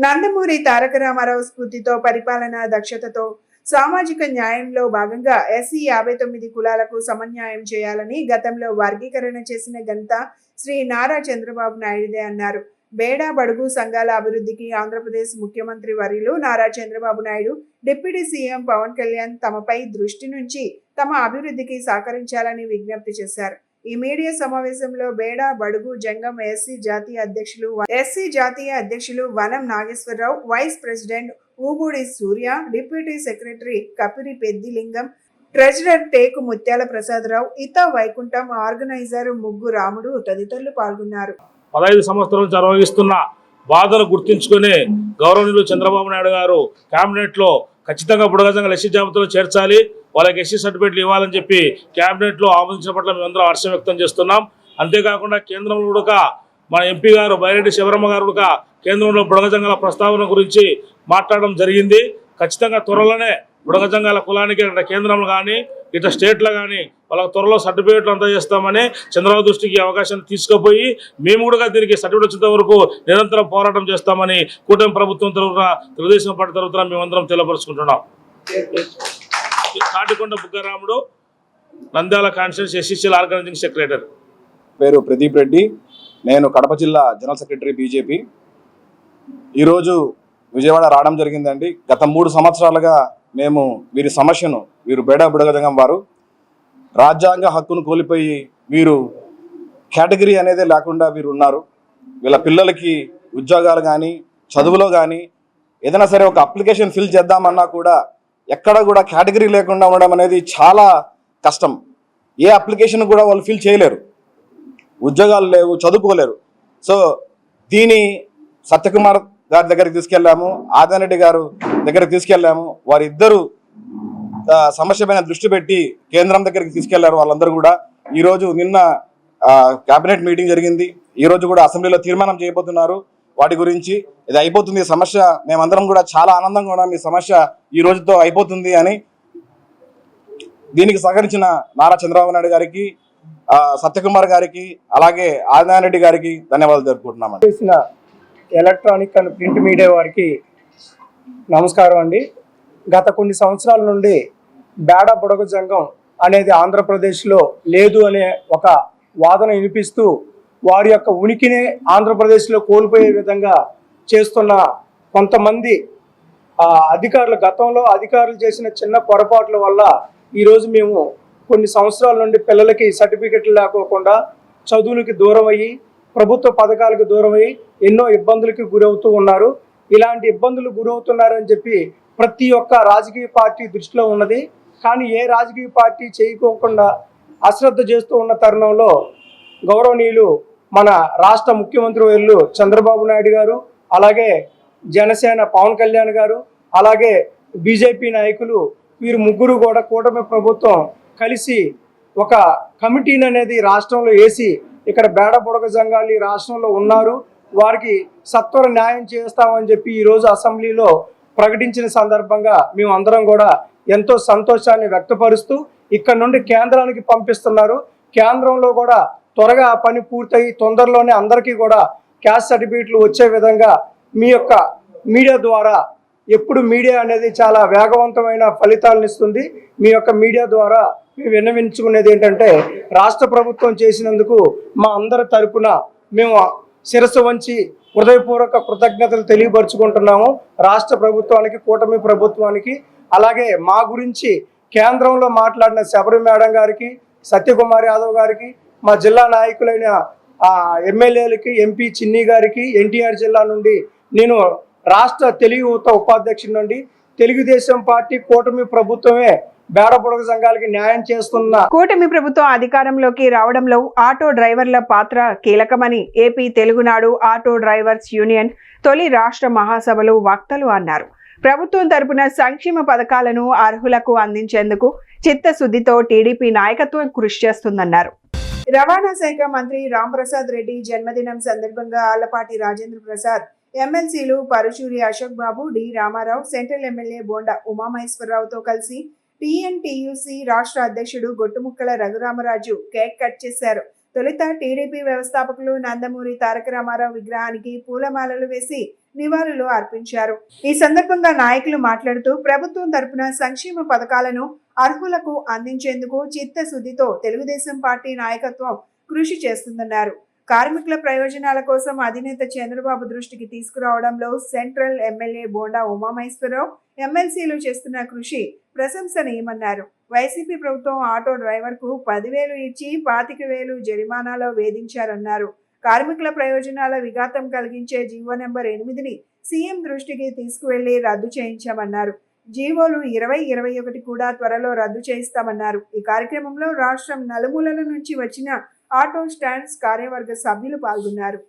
నందమూరి తారక రామారావు స్ఫూర్తితో పరిపాలనా దక్షతతో సామాజిక న్యాయంలో భాగంగా ఎస్సీ 59 కులాలకు సమన్యాయం చేయాలని గతంలో వర్గీకరణ చేసిన ఘనత శ్రీ నారా చంద్రబాబు నాయుడుదే అన్నారు. బేడా బడుగు సంఘాల అభివృద్ధికి ఆంధ్రప్రదేశ్ ముఖ్యమంత్రి వర్యులు నారా చంద్రబాబు నాయుడు, డిప్యూటీ సీఎం పవన్ కళ్యాణ్ తమపై దృష్టి నుంచి తమ అభివృద్ధికి సహకరించాలని విజ్ఞప్తి చేశారు. ఈ మీడియా సమావేశంలో బేడా బడుగు జంగం ఎస్సీ జాతీయ అధ్యక్షులు వనం నాగేశ్వరరావు, వైస్ ప్రెసిడెంట్ ఊబూడి సూర్య, డిప్యూటీ సెక్రటరీ కపిరి పెద్దిలింగం, ట్రెజరర్ టేకు ముత్యాల ప్రసాదరావు, ఇతా వైకుంఠం, ఆర్గనైజర్ ముగ్గు రాముడు తదితరులు పాల్గొన్నారు. 15 సంవత్సరాలు నిర్వహిస్తున్న బాధను గుర్తించుకుని గౌరవనీయులు చంద్రబాబు నాయుడు గారు క్యాబినెట్లో ఖచ్చితంగా బుడగజంగల్ ఎస్సీ జాబితాలో చేర్చాలి, వాళ్ళకి ఎస్సీ సర్టిఫికేట్లు ఇవ్వాలని చెప్పి క్యాబినెట్లో ఆమోదించిన పట్ల మేమందరం హర్షం వ్యక్తం చేస్తున్నాం. అంతేకాకుండా కేంద్రంలో కూడా మన ఎంపీ గారు బైరెడ్డి శివరమ్మ గారు కూడా కేంద్రంలో బుడగజంగాల ప్రస్తావన గురించి మాట్లాడడం జరిగింది. ఖచ్చితంగా త్వరలోనే బుడగజంగాల కులానికి ఇట్లా కేంద్రంలో కానీ ఇట్లా స్టేట్లో కానీ వాళ్ళకి త్వరలో సర్టిఫికేట్లు అందజేస్తామని చంద్రబాబు దృష్టికి అవకాశాన్ని తీసుకుపోయి మేము కూడా దీనికి సర్టిఫికేట్ వచ్చేంత వరకు నిరంతరం పోరాటం చేస్తామని కూటమి ప్రభుత్వం తరఫున తెలుగుదేశం పార్టీ తరఫున మేమందరం తెలియపరుచుకుంటున్నాం. Tatikonda Buggaramudu, Nandyal constituency SCCL organizing secretary. పేరు ప్రదీప్ రెడ్డి, నేను కడప జిల్లా జనరల్ సెక్రటరీ బీజేపీ. ఈరోజు విజయవాడ రావడం జరిగిందండి. గత 3 సంవత్సరాలుగా మేము వీరి సమస్యను, వీరు బేడా బుడగజంగం వారు రాజ్యాంగ హక్కును కోల్పోయి వీరు కేటగిరీ అనేది లేకుండా వీరు ఉన్నారు. వీళ్ళ పిల్లలకి ఉద్యోగాలు కానీ చదువులో కానీ ఏదైనా సరే ఒక అప్లికేషన్ ఫిల్ చేద్దామన్నా కూడా ఎక్కడ కూడా కేటగిరీ లేకుండా ఉండడం అనేది చాలా కష్టం. ఏ అప్లికేషన్ కూడా వాళ్ళు ఫిల్ చేయలేరు, ఉద్యోగాలు లేవు, చదువుకోలేరు. సో దీని సత్యకుమార్ గారి దగ్గరికి తీసుకెళ్ళాము, ఆదిరెడ్డి గారు దగ్గరికి తీసుకెళ్ళాము. వారిద్దరూ సమస్య పైన దృష్టి పెట్టి కేంద్రం దగ్గరికి తీసుకెళ్లారు. వాళ్ళందరూ కూడా ఈరోజు నిన్న కేబినెట్ మీటింగ్ జరిగింది. ఈరోజు కూడా అసెంబ్లీలో తీర్మానం చేయబోతున్నారు వాటి గురించి. ఇది అయిపోతుంది సమస్య, మేమందరం కూడా చాలా ఆనందంగా ఉన్నాం. ఈ సమస్య ఈ రోజుతో అయిపోతుంది అని. దీనికి సహకరించిన నారా చంద్రబాబు నాయుడు గారికి, సత్యకుమార్ గారికి, అలాగే ఆదినారెడ్డి గారికి ధన్యవాదాలు జరుపుకుంటున్నామండి. చేసిన ఎలక్ట్రానిక్ అండ్ ప్రింట్ మీడియా వారికి నమస్కారం అండి. గత కొన్ని సంవత్సరాల నుండి బేడ బుడగజంగం అనేది ఆంధ్రప్రదేశ్లో లేదు అనే ఒక వాదన వినిపిస్తూ వారి యొక్క ఉనికినే ఆంధ్రప్రదేశ్లో కోల్పోయే విధంగా చేస్తున్న కొంతమంది అధికారులు, గతంలో అధికారులు చేసిన చిన్న పొరపాట్ల వల్ల ఈరోజు మేము కొన్ని సంవత్సరాల నుండి పిల్లలకి సర్టిఫికెట్లు లేకోకుండా చదువులకి దూరం అయ్యి, ప్రభుత్వ పథకాలకు దూరం అయ్యి ఎన్నో ఇబ్బందులకి గురవుతూ ఉన్నారు. ఇలాంటి ఇబ్బందులు గురవుతున్నారని చెప్పి ప్రతి ఒక్క రాజకీయ పార్టీ దృష్టిలో ఉన్నది. కానీ ఏ రాజకీయ పార్టీ చేయకోకుండా అశ్రద్ధ చేస్తూ ఉన్న తరుణంలో గౌరవనీయులు మన రాష్ట్ర ముఖ్యమంత్రి వర్యులు చంద్రబాబు నాయుడు గారు, అలాగే జనసేన పవన్ కళ్యాణ్ గారు, అలాగే బీజేపీ నాయకులు వీరు ముగ్గురు కూడా కూటమి ప్రభుత్వం కలిసి ఒక కమిటీని అనేది రాష్ట్రంలో వేసి ఇక్కడ బేడ బుడగజంగాలు ఈ రాష్ట్రంలో ఉన్నారు, వారికి సత్వర న్యాయం చేస్తామని చెప్పి ఈరోజు అసెంబ్లీలో ప్రకటించిన సందర్భంగా మేము అందరం కూడా ఎంతో సంతోషాన్ని వ్యక్తపరుస్తూ ఇక్కడ నుండి కేంద్రానికి పంపిస్తున్నారు. కేంద్రంలో కూడా త్వరగా ఆ పని పూర్తయి తొందరలోనే అందరికీ కూడా క్యాస్ట్ సర్టిఫికేట్లు వచ్చే విధంగా మీ యొక్క మీడియా ద్వారా, ఎప్పుడు మీడియా అనేది చాలా వేగవంతమైన ఫలితాలను ఇస్తుంది. మీ యొక్క మీడియా ద్వారా మేము విన్నవించుకునేది ఏంటంటే, రాష్ట్ర ప్రభుత్వం చేసినందుకు మా అందరి తరపున మేము శిరస్సు వంచి హృదయపూర్వక కృతజ్ఞతలు తెలియపరుచుకుంటున్నాము రాష్ట్ర ప్రభుత్వానికి, కూటమి ప్రభుత్వానికి. అలాగే మా గురించి కేంద్రంలో మాట్లాడిన శబరి మేడం గారికి, సత్యకుమార్ యాదవ్ గారికి, మా జిల్లా నాయకులైన ఎమ్మెల్యేలకి, ఎంపీ చిన్ని గారికి, ఎన్టీఆర్ జిల్లా నుండి నేను రాష్ట్ర తెలుగు యువత ఉపాధ్యక్షుడి నుండి తెలుగుదేశం పార్టీ కూటమి ప్రభుత్వమే బేడ బుడగజంగాలకి న్యాయం చేస్తున్న కూటమి ప్రభుత్వం అధికారంలోకి రావడంలో ఆటో డ్రైవర్ల పాత్ర కీలకమని AP Telugunadu auto drivers union తొలి రాష్ట్ర మహాసభలో వక్తలు అన్నారు. ప్రభుత్వం తరపున సంక్షేమ పథకాలను అర్హులకు అందించేందుకు చిత్తశుద్ధితో టీడీపీ నాయకత్వం కృషి చేస్తుందన్నారు. రవాణా శాఖ మంత్రి రాంప్రసాద్ రెడ్డి జన్మదినం సందర్భంగా ఆళ్లపాటి రాజేంద్ర ప్రసాద్, ఎమ్మెల్సీలు Paruchuri Ashok Babu, D Ramarao, central MLA Bonda ఉమామహేశ్వరరావుతో కలిసి టీఎన్టీయూసీ రాష్ట్ర అధ్యక్షుడు గొట్టుముక్కల రఘురామరాజు కేక్ కట్ చేశారు. తొలుత టీడీపీ వ్యవస్థాపకులు నందమూరి తారక రామారావు విగ్రహానికి పూలమాలలు వేసి నివాళులు అర్పించారు. ఈ సందర్భంగా నాయకులు మాట్లాడుతూ ప్రభుత్వం తరపున సంక్షేమ పథకాలను అర్హులకు అందించేందుకు చిత్తశుద్ధితో తెలుగుదేశం పార్టీ నాయకత్వం కృషి చేస్తుందన్నారు. కార్మికుల ప్రయోజనాల కోసం అధినేత చంద్రబాబు దృష్టికి తీసుకురావడంలో సెంట్రల్ ఎమ్మెల్యే బోండా ఉమామహేశ్వరరావు, ఎమ్మెల్సీలు చేస్తున్న కృషి ప్రశంసనీయమన్నారు. వైసీపీ ప్రభుత్వం ఆటో డ్రైవర్కు 10,000 ఇచ్చి 25,000 జరిమానాలో వేధించారన్నారు. కార్మికుల ప్రయోజనాల విఘాతం కలిగించే జీవో నెంబర్ 8ని సీఎం దృష్టికి తీసుకువెళ్లి రద్దు చేయించామన్నారు. జీవోలు 20, 21 కూడా త్వరలో రద్దు చేయిస్తామన్నారు. ఈ కార్యక్రమంలో రాష్ట్రం నలుమూలల నుంచి వచ్చిన ఆటో స్టాండ్స్ కార్యవర్గ సభ్యులు పాల్గొన్నారు.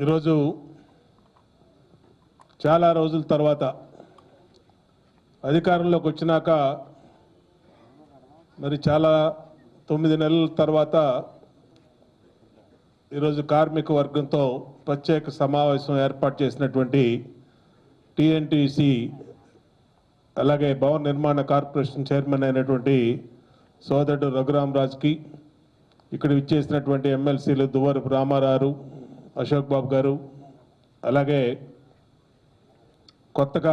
ఈరోజు చాలా రోజుల తర్వాత అధికారంలోకి వచ్చినాక మరి చాలా 9 నెలల తర్వాత ఈరోజు కార్మిక వర్గంతో ప్రత్యేక సమావేశం ఏర్పాటు చేసినటువంటి టీఎన్టీసీ అలాగే భవన నిర్మాణ కార్పొరేషన్ చైర్మన్ అయినటువంటి సోదరుడు రఘురామరాజుకి ఇక్కడ ఇచ్చేసినటువంటి ఎమ్మెల్సీలు దువ్వరపు రామారావు, అశోక్ బాబు గారు, అలాగే కొత్తగా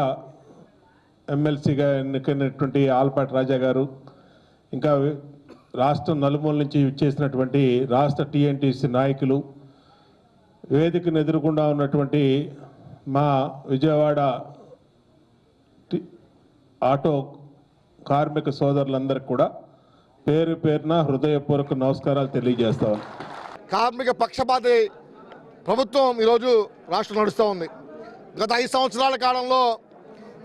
ఎమ్మెల్సీగా ఎన్నికైనటువంటి ఆల్పాటి రాజా గారు, ఇంకా రాష్ట్రం నలుమూల నుంచి ఇచ్చేసినటువంటి రాష్ట్ర టీఎన్టీసీ నాయకులు, వేదికను ఎదురుకుండా ఉన్నటువంటి మా విజయవాడ ఆటో కార్మిక సోదరులందరికీ కూడా పేరు పేరున హృదయపూర్వక నమస్కారాలు తెలియజేస్తాను. కార్మిక పక్షపాతి ప్రభుత్వం ఈరోజు రాష్ట్రం నడుస్తూ ఉంది. గత 5 సంవత్సరాల కాలంలో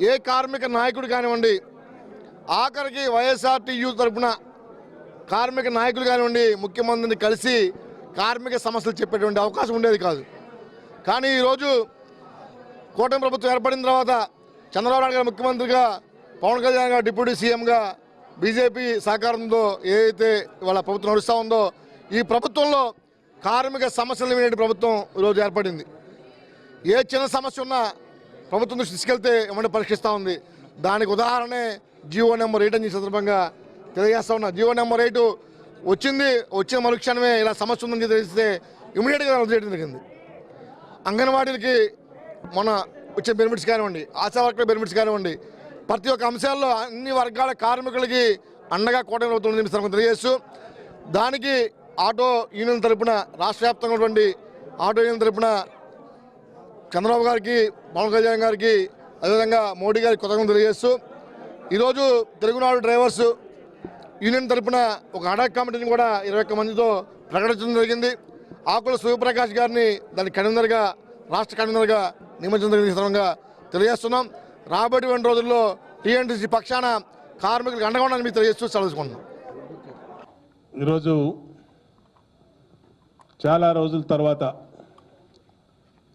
ఏ కార్మిక నాయకుడు కానివ్వండి, ఆఖరికి వైఎస్ఆర్టీయూ తరఫున కార్మిక నాయకులు కానివ్వండి ముఖ్యమంత్రిని కలిసి కార్మిక సమస్యలు చెప్పేటువంటి అవకాశం ఉండేది కాదు. కానీ ఈరోజు కూటమి ప్రభుత్వం ఏర్పడిన తర్వాత చంద్రబాబు నాయుడు గారు ముఖ్యమంత్రిగా, పవన్ కళ్యాణ్ గారు డిప్యూటీ సీఎంగా, బీజేపీ సహకారంతో ఏదైతే ఇవాళ ప్రభుత్వం నడుస్తూ ఉందో ఈ ప్రభుత్వంలో కార్మిక సమస్యలు వినే ప్రభుత్వం ఈరోజు ఏర్పడింది. ఏ చిన్న సమస్య ఉన్నా ప్రభుత్వం దృష్టి తీసుకెళ్తే ఏమన్నా పరీక్షిస్తూ ఉంది. దానికి ఉదాహరణే జీవో నెంబర్ 8 అని సందర్భంగా తెలియజేస్తా ఉన్నా. జీవో నెంబర్ 8 వచ్చిన మరుక్షణమే ఇలా సమస్య ఉందని తెలిస్తే ఇమీడియట్గా రద్దు చేయడం జరిగింది. అంగన్వాడీలకి మన వచ్చే బెనిఫిట్స్ కానివ్వండి, ఆశా వర్కర్ బెనిఫిట్స్ కానివ్వండి, ప్రతి ఒక్క అంశాల్లో అన్ని వర్గాల కార్మికులకి అండగా కూటమి ప్రభుత్వం నిర్మిస్తామని తెలియజేస్తూ, దానికి ఆటో యూనియన్ తరపున రాష్ట్ర వ్యాప్తంగా ఉన్నటువంటి ఆటో యూనియన్ తరపున చంద్రబాబు గారికి, పవన్ కళ్యాణ్ గారికి, అదేవిధంగా మోడీ గారికి కృతజ్ఞతలు తెలియజేస్తూ, ఈరోజు తెలుగునాడు డ్రైవర్స్ యూనియన్ తరపున ఒక అడాక్ కమిటీని కూడా 21 మందితో ప్రకటించడం జరిగింది. ఆకుల సూర్యప్రకాష్ గారిని దాని కన్వీనర్గా, రాష్ట్ర కన్వీనర్గా నియమించడం జరిగిన తెలియజేస్తున్నాం. రాబోయే రోజుల్లో టీఎన్టీసీ పక్షాన కార్మికులకు అండగా ఉండాలని మీకు తెలియజేస్తూ సెలవుకుంటున్నాం. ఈరోజు చాలా రోజుల తర్వాత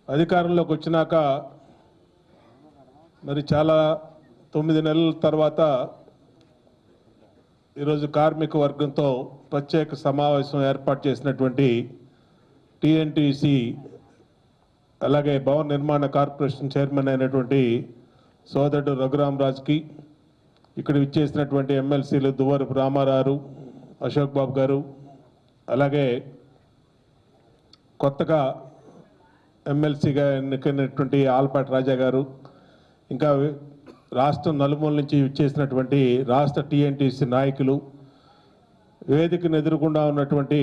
అధికారంలోకి వచ్చినాక మరి చాలా 9 నెలల తర్వాత ఈరోజు కార్మిక వర్గంతో ప్రత్యేక సమావేశం ఏర్పాటు చేసినటువంటి టీఎన్టీసీ అలాగే భవన నిర్మాణ కార్పొరేషన్ చైర్మన్ అయినటువంటి సోదరుడు రఘురామరాజుకి ఇక్కడ ఇచ్చేసినటువంటి ఎమ్మెల్సీలు దువ్వరపు రామారావు, అశోక్ బాబు గారు, అలాగే కొత్తగా ఎమ్మెల్సీగా ఎన్నికైనటువంటి ఆల్పాటి రాజా గారు, ఇంకా రాష్ట్రం నలుమూల నుంచి ఇచ్చేసినటువంటి రాష్ట్ర టీఎన్టీసీ నాయకులు, వేదికను ఎదురుకుండా ఉన్నటువంటి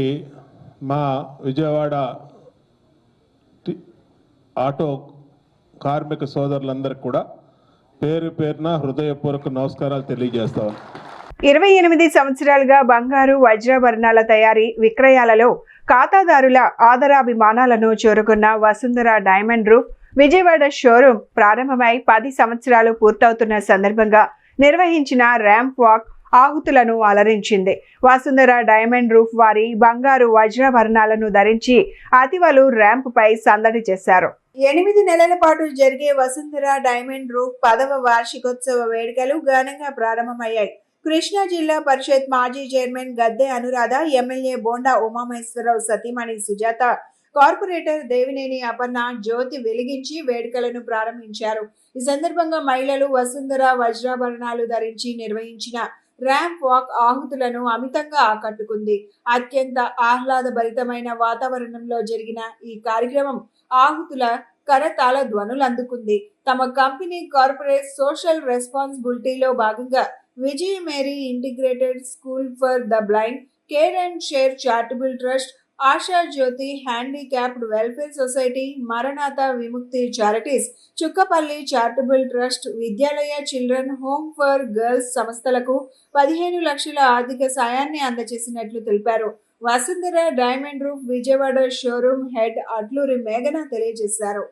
మా విజయవాడ ఆటో కార్మిక సోదరులందరికీ కూడా పేరు పేరున హృదయపూర్వక నమస్కారాలు తెలియజేస్తాను. 28 సంవత్సరాలుగా బంగారు వజ్రాభరణాల తయారీ విక్రయాలలో ఖాతాదారుల ఆదరాభిమానాలను చేరుకున్న Vasundhara diamond roof Vijayawada showroom ప్రారంభమై 10 సంవత్సరాలు పూర్తవుతున్న సందర్భంగా నిర్వహించిన ర్యాంప్ వాక్ ఆహుతులను అలరించింది. వసుంధర డైమండ్ రూఫ్ వారి బంగారు వజ్రాభరణాలను ధరించి అతివలు ర్యాంప్ పై సందడి చేశారు. 8 నెలల పాటు జరిగే వసుంధర డైమండ్ రూఫ్ 10వ వార్షికోత్సవ వేడుకలు ఘనంగా ప్రారంభమయ్యాయి. కృష్ణా జిల్లా పరిషత్ మాజీ చైర్మన్ గద్దె అనురాధ, ఎమ్మెల్యే బోండా ఉమామహేశ్వరరావు సతీమణి సుజాత, కార్పొరేటర్ దేవినేని అపర్ణ జ్యోతి వెలిగించి వేడుకలను ప్రారంభించారు. ఈ సందర్భంగా మహిళలు వసుంధర వజ్రాభరణాలు ధరించి నిర్వహించిన ర్యాంప్ వాక్ ఆహుతులను అమితంగా ఆకట్టుకుంది. అత్యంత ఆహ్లాదభరితమైన వాతావరణంలో జరిగిన ఈ కార్యక్రమం ఆహుతుల కరతాళ ధ్వనులు అందుకుంది. తమ కంపెనీ కార్పొరేట్ సోషల్ రెస్పాన్సిబిలిటీలో భాగంగా Vijaya Mary integrated school for the blind, care and share charitable trust, Asha Jyothi handicapped welfare society, Maranatha Vimukthi charities, Chukkapalli charitable trust, Vidyalaya children home for girls సంస్థలకు 15 లక్షల ఆర్థిక సాయాన్ని అందజేసినట్లు తెలిపారు. Vasundhara diamond roof Vijayawada showroom head Atluri మేఘన తెలియజేశారు.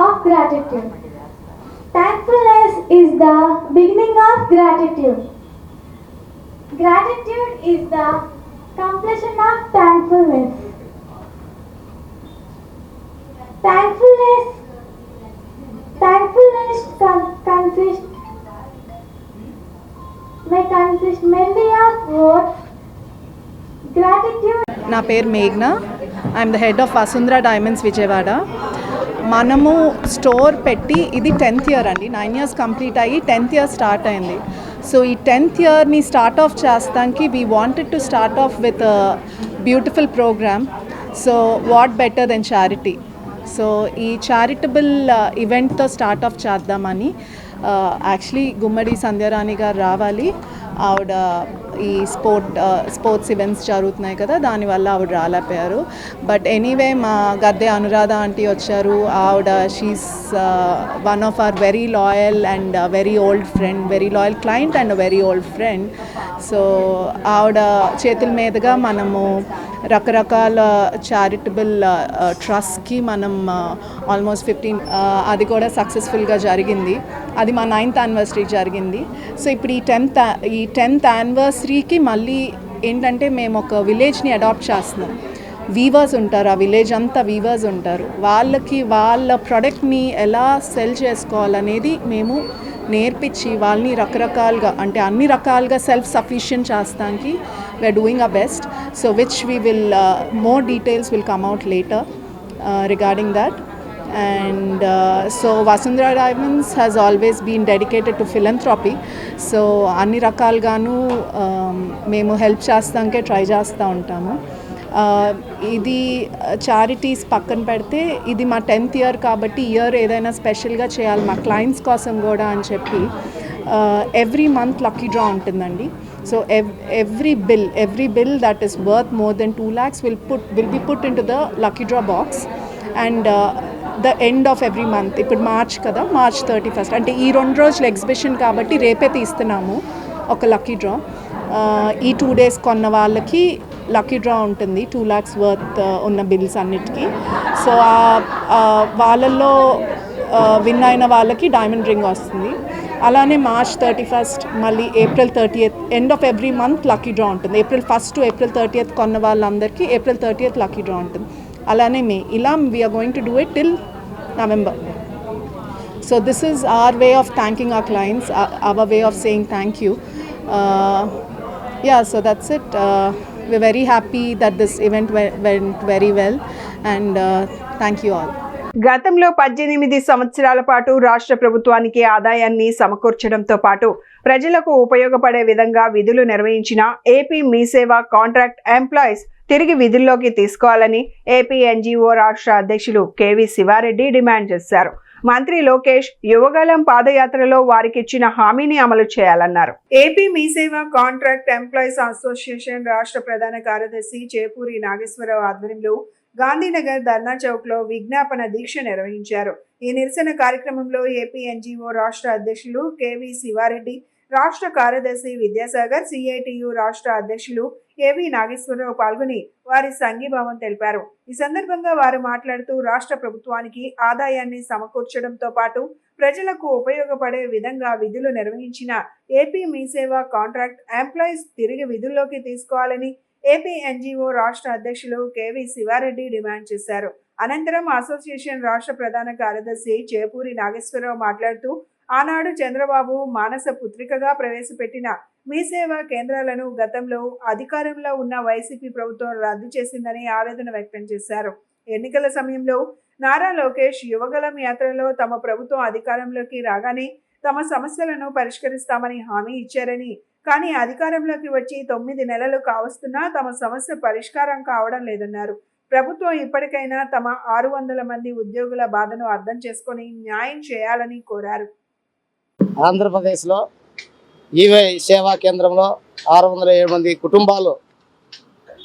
of gratitude. Thankfulness is the beginning of gratitude. Gratitude is the completion of thankfulness. Thankfulness may consist mainly of words. Gratitude. నా పేరు మేఘ్నా. I'm the head of Vasundhara diamonds Vijayawada. మనము స్టోర్ పెట్టి ఇది 10th year అండి. 9 years complete అయ్యి 10th year start అయింది. So ఈ 10th ఇయర్ని స్టార్ట్ ఆఫ్ చేస్తానికి we wanted to start off with beautiful programme. So what better than charity. So ఈ చారిటబుల్ ఈవెంట్తో స్టార్ట్ ఆఫ్ చేద్దామని యాక్చువల్లీ గుమ్మడి సంధ్యారాణి గారు రావాలి. ఆవిడ ఈ స్పోర్ట్స్ ఈవెంట్స్ జరుగుతున్నాయి కదా, దానివల్ల ఆవిడ రాలేకపోయారు. బట్ ఎనీవే మా గద్దె అనురాధ ఆంటీ వచ్చారు. ఆవిడ she's one of our very loyal and very old friend, very loyal client and very old friend. So ఆవిడ చేతుల మీదుగా మనము రకరకాల చారిటబుల్ ట్రస్ట్కి మనం ఆల్మోస్ట్ 15 అది కూడా సక్సెస్ఫుల్గా జరిగింది. అది మా 9th anniversary జరిగింది. సో ఇప్పుడు ఈ 10th anniversary మళ్ళీ ఏంటంటే మేము ఒక విలేజ్ని అడాప్ట్ చేస్తున్నాం. వీవర్స్ ఉంటారు, ఆ విలేజ్ అంతా వీవర్స్ ఉంటారు. వాళ్ళకి వాళ్ళ ప్రోడక్ట్ని ఎలా సెల్ చేసుకోవాలనేది మేము నేర్పించి వాళ్ళని రకరకాలుగా అంటే అన్ని రకాలుగా సెల్ఫ్ సఫిషియెంట్ చేస్తానికి we are doing our best. So which we will more details will come out later regarding that. And so Vasundhara Diamonds has always been dedicated to philanthropy. So అన్ని రకాలుగాను మేము హెల్ప్ చేస్తానికే ట్రై చేస్తూ ఉంటాము. ఇది charities పక్కన పెడితే ఇది మా 10th ఇయర్ కాబట్టి ఇయర్ ఏదైనా స్పెషల్గా చేయాలి మా క్లయింట్స్ కోసం కూడా అని చెప్పి ఎవ్రీ మంత్ లక్కీ డ్రా ఉంటుందండి. So every bill that is worth more than 2 lakhs will be put into the lucky draw box. And the end of every month, ఇప్పుడు మార్చ్ కదా, March 31st అంటే ఈ 2 రోజుల ఎగ్జిబిషన్ కాబట్టి రేపే తీస్తున్నాము ఒక lucky draw. ఈ 2 days కొన్న వాళ్ళకి లక్కీ డ్రా ఉంటుంది 2 lakhs వర్త్ ఉన్న బిల్స్ అన్నిటికీ. సో వాళ్ళల్లో విన్ అయిన వాళ్ళకి డైమండ్ రింగ్ వస్తుంది. అలానే March 31st మళ్ళీ April 30th end of every month lucky draw ఉంటుంది. April 1st to April 30th కొన్న వాళ్ళందరికీ April 30th లక్కీ డ్రా ఉంటుంది. అలానే మే ఇలా we are going to do it till November. So this is our way of thanking our clients, our way of saying thank you. Yeah, so that's it. We're very happy that this event went very well, and thank you all. గతంలో 18 సంవత్సరాల పాటు రాష్ట్ర ప్రభుత్వానికి ఆదాయాన్ని సమకూర్చడంతో పాటు ప్రజలకు ఉపయోగపడే విధంగా విధులు నిర్వహించిన ఏపీ మీ సేవ కాంట్రాక్ట్ ఎంప్లాయీస్ తిరిగి విధుల్లోకి తీసుకోవాలని ఏపీ ఎన్జీఓ రాష్ట్ర అధ్యక్షులు కేవీ శివారెడ్డి డిమాండ్ చేశారు. మంత్రి లోకేష్ యువగళం పాదయాత్రలో వారికి ఇచ్చిన హామీని అమలు చేయాలన్నారు. ఏపీ మీ సేవ కాంట్రాక్ట్ ఎంప్లాయీస్ అసోసియేషన్ రాష్ట్ర ప్రధాన కార్యదర్శి చేపూరి నాగేశ్వరరావు ఆధ్వర్యంలో గాంధీనగర్ ధర్నా చౌక్ లో విజ్ఞాపన దీక్ష నిర్వహించారు. ఈ నిరసన కార్యక్రమంలో ఏపీ ఎన్జీఓ రాష్ట్ర అధ్యక్షులు కేవీ శివారెడ్డి, రాష్ట్ర కార్యదర్శి విద్యాసాగర్, సిఐటియు రాష్ట్ర అధ్యక్షులు ఏవి నాగేశ్వరరావు పాల్గొని వారి సంఘీభావం తెలిపారు. ఈ సందర్భంగా వారు మాట్లాడుతూ రాష్ట్ర ప్రభుత్వానికి ఆదాయాన్ని సమకూర్చడంతో పాటు ప్రజలకు ఉపయోగపడే విధంగా విధులు నిర్వహించిన ఏపీ మీ సేవ కాంట్రాక్ట్ ఎంప్లాయీస్ తిరిగి విధుల్లోకి తీసుకోవాలని ఏపీ ఎన్జీఓ రాష్ట్ర అధ్యక్షులు కేవీ శివారెడ్డి డిమాండ్ చేశారు. అనంతరం అసోసియేషన్ రాష్ట్ర ప్రధాన కార్యదర్శి చేపూరి నాగేశ్వరరావు మాట్లాడుతూ ఆనాడు చంద్రబాబు మానస పుత్రికగా ప్రవేశపెట్టిన మీ సేవా కేంద్రాలను గతంలో అధికారంలో ఉన్న వైసీపీ ప్రభుత్వం రద్దు చేసిందని ఆవేదన వ్యక్తం చేశారు. ఎన్నికల సమయంలో నారా లోకేష్ యువగళం యాత్రలో తమ ప్రభుత్వం అధికారంలోకి రాగానే తమ సమస్యలను పరిష్కరిస్తామని హామీ ఇచ్చారని, కానీ అధికారంలోకి వచ్చి 9 నెలలు కావస్తున్నా తమ సమస్య పరిష్కారం కావడం లేదన్నారు. ప్రభుత్వం ఇప్పటికైనా తమ 600 మంది ఉద్యోగుల బాధను అర్థం చేసుకొని న్యాయం చేయాలని కోరారు. ఆంధ్రప్రదేశ్లో ఈ సేవా కేంద్రంలో 607 మంది కుటుంబాలు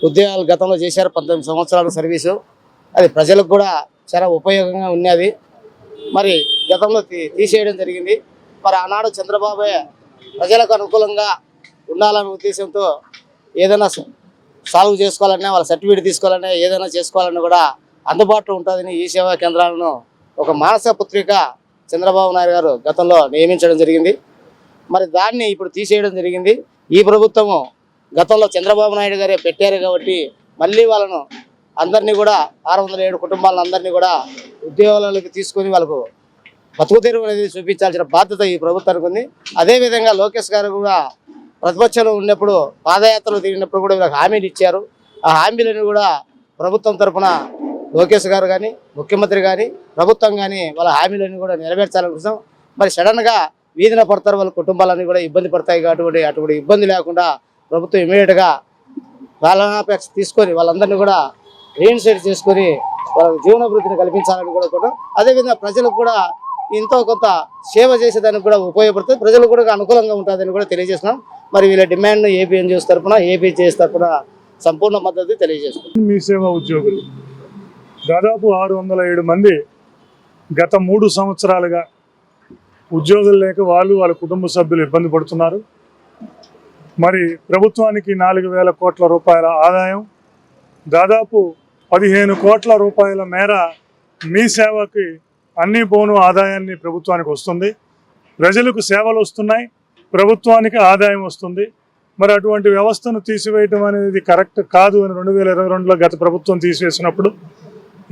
ఉద్యోగాలు గతంలో చేశారు. 19 సంవత్సరాల సర్వీసు. అది ప్రజలకు కూడా చాలా ఉపయోగంగా ఉన్నది. మరి గతంలో తీసేయడం జరిగింది. మరి ఆనాడు చంద్రబాబు ప్రజలకు అనుకూలంగా ఉండాలనే ఉద్దేశంతో ఏదైనా సాల్వ్ చేసుకోవాలన్నా, వాళ్ళ సర్టిఫికేట్ తీసుకోవాలన్నా, ఏదైనా చేసుకోవాలన్నా కూడా అందుబాటులో ఉంటుందని ఈ సేవా కేంద్రాలను ఒక మానస పుత్రిక చంద్రబాబు నాయుడు గారు గతంలో నియమించడం జరిగింది. మరి దాన్ని ఇప్పుడు తీసేయడం జరిగింది. ఈ ప్రభుత్వము గతంలో చంద్రబాబు నాయుడు గారే పెట్టారు కాబట్టి మళ్ళీ వాళ్ళను అందరినీ కూడా 607 కుటుంబాలను అందరినీ కూడా ఉద్యోగాలకు తీసుకొని వాళ్ళకు బతుకు తెరువు అనేది చూపించాల్సిన బాధ్యత ఈ ప్రభుత్వానికి ఉంది. అదేవిధంగా లోకేష్ గారు కూడా ప్రతిపక్షంలో ఉన్నప్పుడు పాదయాత్రలు తిరిగినప్పుడు కూడా వీళ్ళకి హామీలు ఇచ్చారు. ఆ హామీలను కూడా ప్రభుత్వం తరఫున లోకేష్ గారు కానీ ముఖ్యమంత్రి కానీ ప్రభుత్వం కానీ వాళ్ళ హామీలను కూడా నెరవేర్చాలనుకుంటాం. మరి సడన్గా వీధిన పడతారు, వాళ్ళ కుటుంబాలన్నీ కూడా ఇబ్బంది పడతాయి కాబట్టి అటువంటి ఇబ్బంది లేకుండా ప్రభుత్వం ఇమీడియట్గా పాలనాపేక్ష తీసుకొని వాళ్ళందరినీ కూడా రీఇన్సైడ్ చేసుకొని వాళ్ళకి జీవనాభివృద్ధిని కల్పించాలని కూడా కోరుతాం. అదేవిధంగా ప్రజలకు కూడా ఎంతో కొంత సేవ చేసేదానికి కూడా ఉపయోగపడుతుంది, ప్రజలకు కూడా అనుకూలంగా ఉంటుందని కూడా తెలియజేస్తున్నాం. మరి వీళ్ళ డిమాండ్ను ఏపీ ఎన్జిఓస్ తరఫున ఏపీజేఎస్ తరఫున సంపూర్ణ మద్దతు తెలియజేస్తున్నాం. మీ సేవా ఉద్యోగులు దాదాపు 607 మంది గత 3 సంవత్సరాలుగా ఉద్యోగులు లేక వాళ్ళ కుటుంబ సభ్యులు ఇబ్బంది పడుతున్నారు. మరి ప్రభుత్వానికి 4,000 కోట్ల రూపాయల ఆదాయం, దాదాపు 15 కోట్ల రూపాయల మేర మీ సేవకి అన్ని పోను ఆదాయాన్ని ప్రభుత్వానికి వస్తుంది. ప్రజలకు సేవలు వస్తున్నాయి, ప్రభుత్వానికి ఆదాయం వస్తుంది. మరి అటువంటి వ్యవస్థను తీసివేయటం అనేది కరెక్ట్ కాదు అని 2022లో గత ప్రభుత్వం తీసివేసినప్పుడు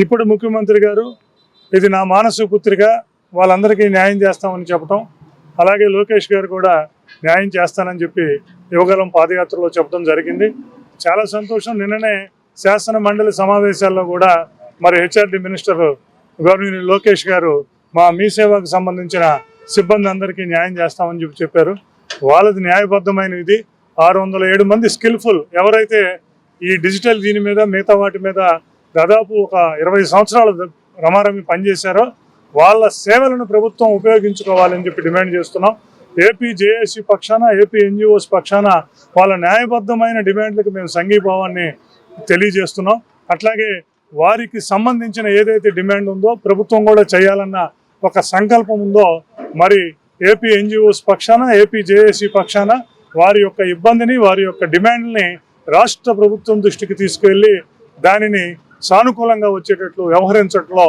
ఇప్పుడు ముఖ్యమంత్రి గారు ఇది నా మానస పుత్రిక, వాళ్ళందరికీ న్యాయం చేస్తామని చెప్పడం, అలాగే లోకేష్ గారు కూడా న్యాయం చేస్తానని చెప్పి యువగలం పాదయాత్రలో చెప్పడం జరిగింది. చాలా సంతోషం. నిన్ననే శాసన మండలి సమావేశాల్లో కూడా మరి హెచ్ఆర్డి మినిస్టర్ గవర్నర్ లోకేష్ గారు మీ సేవకు సంబంధించిన సిబ్బంది అందరికీ న్యాయం చేస్తామని చెప్పారు. వాళ్ళది న్యాయబద్ధమైన ఇది. 607 మంది స్కిల్ఫుల్ ఎవరైతే ఈ డిజిటల్ దీని మీద మిగతా వాటి మీద దాదాపు ఒక 20 సంవత్సరాలు రమారమి పనిచేశారో వాళ్ళ సేవలను ప్రభుత్వం ఉపయోగించుకోవాలని చెప్పి డిమాండ్ చేస్తున్నాం. ఏపీ జేఏసీ పక్షాన, ఏపీ ఎన్జిఓస్ పక్షాన వాళ్ళ న్యాయబద్ధమైన డిమాండ్లకు మేము సంఘీభావాన్ని తెలియజేస్తున్నాం. అట్లాగే వారికి సంబంధించిన ఏదైతే డిమాండ్ ఉందో ప్రభుత్వం కూడా చేయాలన్న ఒక సంకల్పం ఉందో మరి ఏపీ ఎన్జిఓస్ పక్షాన, ఏపీ జేఏసీ పక్షాన వారి యొక్క ఇబ్బందిని, వారి యొక్క డిమాండ్ని రాష్ట్ర ప్రభుత్వం దృష్టికి తీసుకెళ్లి దానిని సానుకూలంగా వచ్చేటట్లు వ్యవహరించడంలో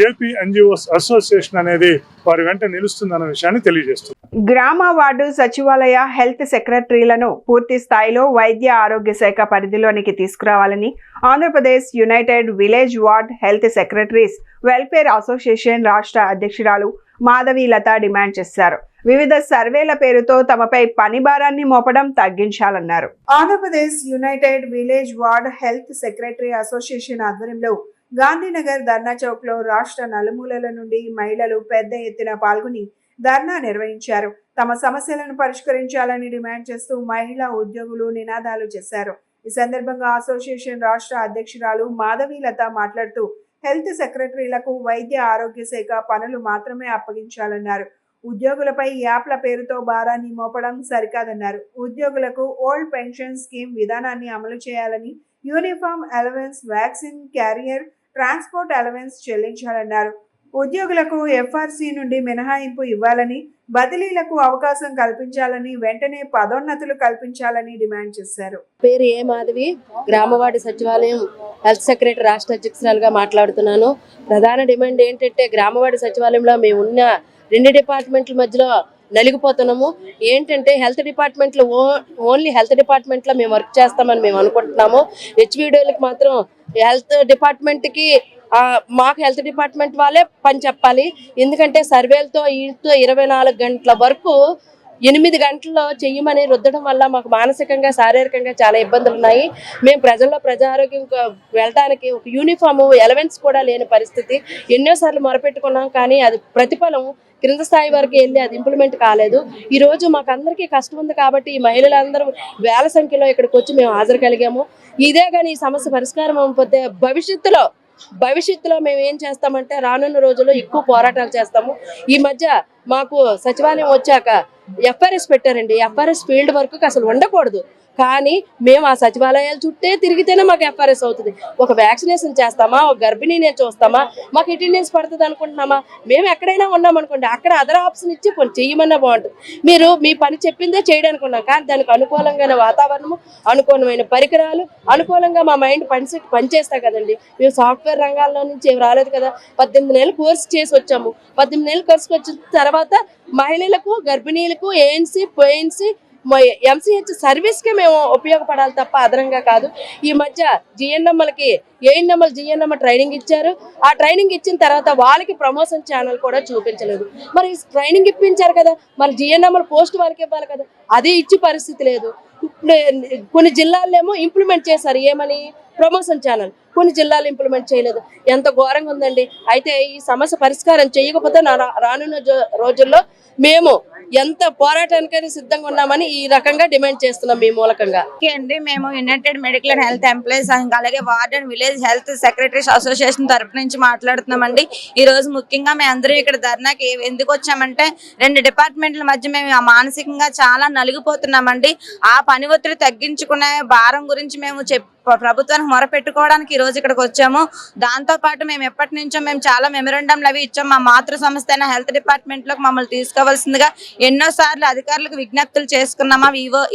ఏపీ ఎన్జిఓస్ అసోసియేషన్ అనేది వారి వెంట నిలుస్తుందన్న విషయాన్ని తెలియజేస్తుంది. గ్రామ వార్డు సచివాలయ హెల్త్ సెక్రటరీలను పూర్తి స్థాయిలో వైద్య ఆరోగ్య శాఖ పరిధిలోనికి తీసుకురావాలని Andhra Pradesh united village ward health secretaries welfare association రాష్ట్ర అధ్యక్షురాలు మాధవీలత డిమాండ్ చేశారు. వివిధ సర్వేల పేరుతో తమపై పని భారాన్ని మోపడం తగ్గించాలన్నారు. Andhra Pradesh united village ward health secretary association ఆధ్వర్యంలో గాంధీనగర్ ధర్నా చౌక్ లో రాష్ట్ర నలుమూలల నుండి మహిళలు పెద్ద ఎత్తున పాల్గొని ధర్నా నిర్వహించారు. తమ సమస్యలను పరిష్కరించాలని డిమాండ్ చేస్తూ మహిళా ఉద్యోగులు నినాదాలు చేశారు. ఈ సందర్భంగా అసోసియేషన్ రాష్ట్ర అధ్యక్షురాలు మాధవీలత మాట్లాడుతూ హెల్త్ సెక్రటరీలకు వైద్య ఆరోగ్య శాఖ పనులు మాత్రమే అప్పగించాలన్నారు. ఉద్యోగులపై యాప్ల పేరుతో భారాన్ని మోపడం సరికాదన్నారు. ఉద్యోగులకు ఓల్డ్ పెన్షన్ స్కీమ్ విధానాన్ని అమలు చేయాలని, uniform allowance, vaccine, carrier, transport allowance చెల్లించాలన్నారు. ఉద్యోగులకు ఎఫ్ఆర్సీ నుండి మినహాయింపు ఇవ్వాలని, బదిలీలకు అవకాశం కల్పించాలని, వెంటనే పదోన్నతులు కల్పించాలని డిమాండ్ చేశారు. పేరు ఏ మాధవి, గ్రామవార్డు సచివాలయం హెల్త్ సెక్రటరీ రాష్ట్ర అధ్యక్షురాలుగా మాట్లాడుతున్నాను. ప్రధాన డిమాండ్ ఏంటంటే గ్రామవార్డు సచివాలయంలో మేము ఉన్న 2 డిపార్ట్మెంట్ల మధ్యలో నలిగిపోతున్నాము. ఏంటంటే హెల్త్ డిపార్ట్మెంట్లో ఓన్లీ హెల్త్ డిపార్ట్మెంట్లో మేము వర్క్ చేస్తామని మేము అనుకుంటున్నాము. హెచ్విడిఓలకు మాత్రం హెల్త్ డిపార్ట్మెంట్కి మాకు హెల్త్ డిపార్ట్మెంట్ వాళ్ళే పని చెప్పాలి. ఎందుకంటే సర్వేలతో 24 గంటల వరకు 8 గంటల్లో చెయ్యమని రుద్దడం వల్ల మాకు మానసికంగా, శారీరకంగా చాలా ఇబ్బందులు ఉన్నాయి. మేము ప్రజల్లో ప్రజారోగ్యం వెళ్ళడానికి ఒక యూనిఫామ్, ఎలవెన్స్ కూడా లేని పరిస్థితి. ఎన్నోసార్లు మొరపెట్టుకున్నాం, కానీ అది ప్రతిఫలం క్రింద స్థాయి వరకు వెళ్ళి అది ఇంప్లిమెంట్ కాలేదు. ఈ రోజు మాకు అందరికీ కష్టం ఉంది కాబట్టి ఈ మహిళలందరూ వేల సంఖ్యలో ఇక్కడికి వచ్చి మేము హాజరు కలిగాము. ఇదే కానీ ఈ సమస్య పరిష్కారం అవ్వకపోతే భవిష్యత్తులో మేము ఏం చేస్తామంటే రానున్న రోజుల్లో ఎక్కువ పోరాటాలు చేస్తాము. ఈ మధ్య మాకు సచివాలయం వచ్చాక ఎఫ్ఆర్ఎస్ పెట్టారండి. ఎఫ్ఆర్ఎస్ ఫీల్డ్ వర్క్ అసలు ఉండకూడదు. కానీ మేము ఆ సచివాలయాల చుట్టే తిరిగితేనే మాకు ఎఫ్ఆర్ఎస్ అవుతుంది. ఒక వ్యాక్సినేషన్ చేస్తామా, ఒక గర్భిణీని చూస్తామా, మాకు అటెండెన్స్ పడుతుంది అనుకుంటున్నామా? మేము ఎక్కడైనా ఉన్నామనుకోండి, అక్కడ అదర్ ఆప్షన్ ఇచ్చి కొంచెం చెయ్యమన్నా బాగుంటుంది. మీరు మీ పని చెప్పిందే చేయడానికి ఉన్నాం, కానీ దానికి అనుకూలంగా వాతావరణము, అనుకూలమైన పరికరాలు, అనుకూలంగా మా మైండ్ పనిచేస్తాయి కదండి. మేము సాఫ్ట్వేర్ రంగాల్లో నుంచి ఏం రాలేదు కదా. 18 నెలలు కోర్స్ చేసి వచ్చాము. 18 నెలలు కోర్సుకు వచ్చిన తర్వాత మహిళలకు, గర్భిణీలకు ఏఎన్సీ, పోఎన్సీ, ఎంసీహెచ్ సర్వీస్కే మేము ఉపయోగపడాలి తప్ప అదనంగా కాదు. ఈ మధ్య జిఎన్ఎంఎల్కి ఏఎన్ఎంఎల్ జిఎన్ఎంఎల్ ట్రైనింగ్ ఇచ్చారు. ఆ ట్రైనింగ్ ఇచ్చిన తర్వాత వాళ్ళకి ప్రమోషన్ ఛానల్ కూడా చూపించలేదు. మరి ట్రైనింగ్ ఇప్పించారు కదా, మరి జిఎన్ఎంఎల్ పోస్ట్ వాళ్ళకి ఇవ్వాలి కదా, అది ఇచ్చే పరిస్థితి లేదు. కొన్ని జిల్లాల్లో ఏమో ఇంప్లిమెంట్ చేశారు, ఏమని ప్రమోషన్ ఛానల్, కొన్ని జిల్లాలు ఇంప్లిమెంట్ చేయలేదు. ఎంత ఘోరంగా ఉందండి. అయితే ఈ సమస్య పరిష్కారం చేయకపోతే రానున్న రోజుల్లో మేము ఎంత పోరాటానికైనా సిద్ధంగా ఉన్నామని ఈ రకంగా డిమాండ్ చేస్తున్నాం మీ మూలకంగా. అండి, మేము united medical and health employees అలాగే ward and village health secretaries association తరపు నుంచి మాట్లాడుతున్నామండి. ఈ రోజు ముఖ్యంగా మేము అందరూ ఇక్కడ ధర్నాకి ఎందుకు వచ్చామంటే 2 డిపార్ట్మెంట్ల మధ్య మేము మానసికంగా చాలా నలిగిపోతున్నామండి. ఆ పని ఒత్తిడి తగ్గించుకునే భారం గురించి మేము ప్రభుత్వానికి మొరపెట్టుకోవడానికి ఈ రోజు ఇక్కడికి వచ్చాము. దాంతో పాటు మేము ఎప్పటి నుంచో మేము చాలా మెమోరాండంలు అవి ఇచ్చాము. మా మాతృ సంస్థ అయిన హెల్త్ డిపార్ట్మెంట్ లోకి మమ్మల్ని తీసుకోవాల్సిందిగా ఎన్నోసార్లు అధికారులకు విజ్ఞప్తులు చేసుకున్నాము.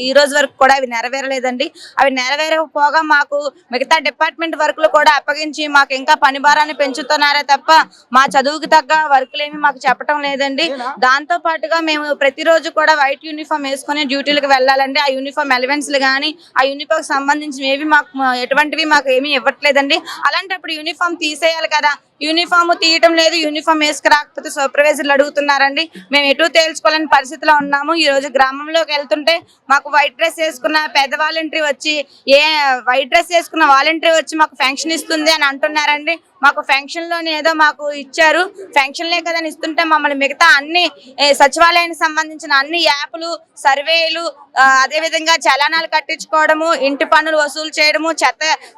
ఈ రోజు వరకు కూడా అవి నెరవేరలేదండి. అవి నెరవేరకపోగా మాకు మిగతా డిపార్ట్మెంట్ వర్కులు కూడా అప్పగించి మాకు ఇంకా పని భారాన్ని పెంచుతున్నారే తప్ప మా చదువుకి తగ్గ వర్కులు ఏమి మాకు చెప్పడం లేదండి. దాంతో పాటుగా మేము ప్రతిరోజు కూడా వైట్ యూనిఫామ్ వేసుకుని డ్యూటీలకు వెళ్ళాలండి. ఆ యూనిఫామ్ ఎలివెన్స్లు కానీ ఆ యూనిఫామ్ సంబంధించి ఏవి మాకు ఎటువంటివి మాకు ఏమీ ఇవ్వట్లేదండి. అలాంటప్పుడు యూనిఫామ్ తీసేయాలి కదా, యూనిఫామ్ తీయటం లేదు. యూనిఫామ్ వేసుకురాకపోతే సూపర్వైజర్లు అడుగుతున్నారండి. మేము ఎటు తేల్చుకోలేని పరిస్థితిలో ఉన్నాము. ఈ రోజు గ్రామంలోకి వెళ్తుంటే మాకు వైట్ డ్రెస్ వేసుకున్న పెద్ద వాలంటరీ వచ్చి వైట్ డ్రెస్ వేసుకున్న వాలంటరీ వచ్చి మాకు పెన్షన్ ఇస్తుంది అని అంటున్నారండి. మాకు పెన్షన్ లోని ఏదో మాకు ఇచ్చారు, పెన్షన్లే కదా ఇస్తుంటే మమ్మల్ని మిగతా అన్ని సచివాలయానికి సంబంధించిన అన్ని యాప్లు, సర్వేలు, అదేవిధంగా చలానాలు కట్టించుకోవడము, ఇంటి పన్నులు వసూలు చేయడము,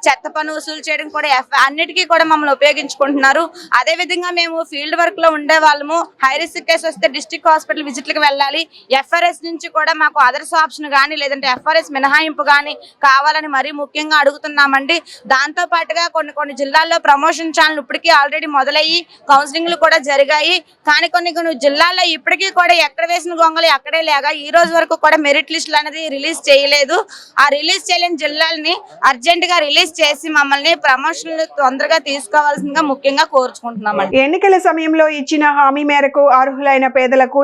చెత్త పన్ను వసూలు చేయడం కూడా అన్నిటికీ కూడా మమ్మల్ని ఉపయోగించుకుంటున్నారు. అదే విధంగా మేము ఫీల్డ్ వర్క్ లో ఉండే వాళ్ళము. హై రిస్క్ కేసు వస్తే డిస్ట్రిక్ట్ హాస్పిటల్ విజిట్లకు వెళ్ళాలి. ఎఫ్ఆర్ఎస్ నుంచి కూడా మాకు అదర్స్ ఆప్షన్ కానీ లేదంటే ఎఫ్ఆర్ఎస్ మినహాయింపు కానీ కావాలని మరీ ముఖ్యంగా అడుగుతున్నామండి. దాంతో పాటుగా కొన్ని జిల్లాల్లో ప్రమోషన్ ఛానల్ ఇప్పటికీ ఆల్రెడీ మొదలయ్యి కౌన్సిలింగ్లు కూడా జరిగాయి. కానీ కొన్ని జిల్లాల్లో ఇప్పటికీ కూడా ఎక్కడ వేసిన గొంగలు అక్కడే లేగా ఈ రోజు వరకు కూడా మెరిట్ లిస్టులు అనేది రిలీజ్ చేయలేదు. ఆ రిలీజ్ చేయలేని జిల్లాలని అర్జెంట్ గా రిలీజ్ చేసి మమ్మల్ని ప్రమోషన్లు తొందరగా తీసుకోవాల్సిందిగా ముఖ్యంగా కోరుచుకుంటున్నామండి. ఎన్నికల సమయంలో ఇచ్చిన హామీ మేరకు అర్హులైన పేదలకు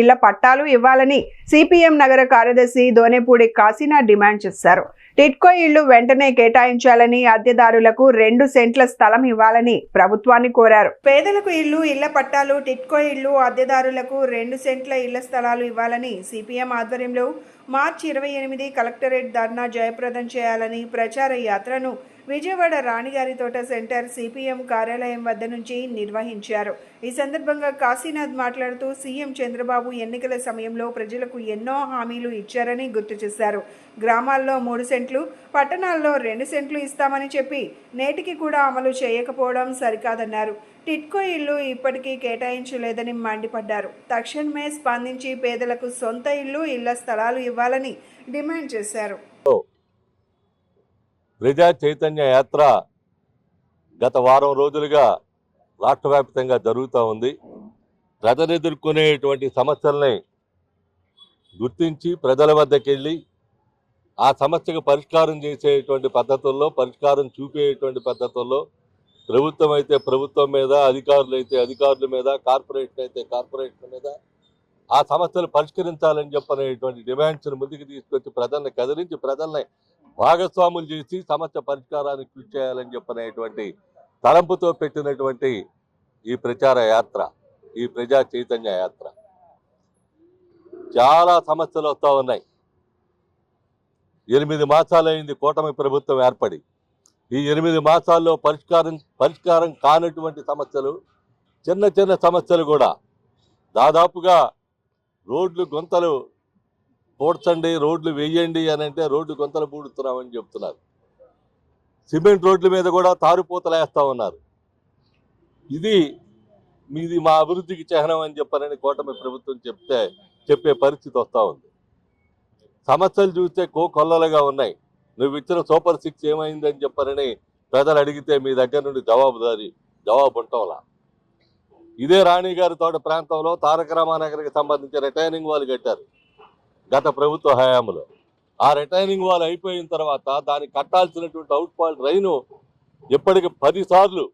ఇళ్ల పట్టాలు ఇవ్వాలని సిపిఎం నగర కార్యదర్శి దోనేపూడి కాశీనాథ్ డిమాండ్ చేశారు. టిట్కో ఇళ్లు వెంటనే కేటాయించాలని, అద్దెదారులకు 2 సెంట్ల స్థలం ఇవ్వాలని ప్రభుత్వాన్ని కోరారు. పేదలకు ఇళ్ల పట్టాలు, టిట్కో ఇళ్లు, అద్దెదారులకు 2 సెంట్ల ఇళ్ల స్థలాలు ఇవ్వాలని సిపిఎం ఆధ్వర్యంలో మార్చి 28 కలెక్టరేట్ ధర్నా జయప్రదం చేయాలని ప్రచార యాత్రను విజయవాడ రాణిగారి తోట సెంటర్ సిపిఎం కార్యాలయం వద్ద నుంచి నిర్వహించారు. ఈ సందర్భంగా కాశీనాథ్ మాట్లాడుతూ సీఎం చంద్రబాబు ఎన్నికల సమయంలో ప్రజలకు ఎన్నో హామీలు ఇచ్చారని గుర్తు చేశారు. గ్రామాల్లో 3 సెంట్లు, పట్టణాల్లో 2 సెంట్లు ఇస్తామని చెప్పి నేటికి కూడా అమలు చేయకపోవడం సరికాదన్నారు. టిట్కో ఇల్లు ఇప్పటికీ కేటాయించలేదని మండిపడ్డారు. తక్షణమే స్పందించి పేదలకు సొంత ఇళ్ల స్థలాలు ఇవ్వాలని డిమాండ్ చేశారు. ప్రజా చైతన్య యాత్ర గత వారం రోజులుగా రాష్ట్ర వ్యాప్తంగా జరుగుతూ ఉంది. ప్రజలు ఎదుర్కొనేటువంటి సమస్యల్ని గుర్తించి ప్రజల వద్దకు వెళ్ళి ఆ సమస్యకు పరిష్కారం చేసేటువంటి పద్ధతుల్లో, పరిష్కారం చూపేటువంటి పద్ధతుల్లో ప్రభుత్వం అయితే ప్రభుత్వం మీద, అధికారులు అయితే అధికారుల మీద, కార్పొరేషన్ అయితే కార్పొరేషన్ మీద ఆ సమస్యలు పరిష్కరించాలని చెప్పనేటువంటి డిమాండ్స్ని ముందుకు తీసుకొచ్చి ప్రజల్ని కదిలించి ప్రజల్ని భాగస్వాములు చేసి సమస్య పరిష్కారానికి కృషి చేయాలని చెప్పనేటువంటి తలంపుతో పెట్టినటువంటి ఈ ప్రచార యాత్ర, ఈ ప్రజా చైతన్య యాత్ర చాలా సమస్యలు వస్తూ ఉన్నాయి. 8 మాసాలైంది కూటమి ప్రభుత్వం ఏర్పడి. ఈ 8 మాసాల్లో పరిష్కారం కానటువంటి సమస్యలు, చిన్న సమస్యలు కూడా దాదాపుగా రోడ్లు గుంతలు పూడ్చండి, రోడ్లు వేయండి అని అంటే రోడ్లు గుంతలు పూడుతున్నామని చెప్తున్నారు. సిమెంట్ రోడ్ల మీద కూడా తారుపూతలు వేస్తూ ఉన్నారు. మీది మా అభివృద్ధికి చిహ్నం అని చెప్పారని కూటమి ప్రభుత్వం చెప్పే పరిస్థితి వస్తూ ఉంది. సమస్యలు చూస్తే కొల్లలుగా ఉన్నాయి. నువ్వు ఇచ్చిన సూపర్ 6 ఏమైందని చెప్పారని ప్రజలు అడిగితే మీ దగ్గర నుండి జవాబు ఉంటాంలా. ఇదే రాణిగారి తోట ప్రాంతంలో తారక రామానగర్కి సంబంధించిన రిటైనింగ్ వాల్ కట్టారు గత ప్రభుత్వ హయాంలో. ఆ రిటైనింగ్ వాల్ అయిపోయిన తర్వాత దానికి కట్టాల్సినటువంటి అవుట్ఫాల్ డ్రైను ఇప్పటికి 10 సార్లు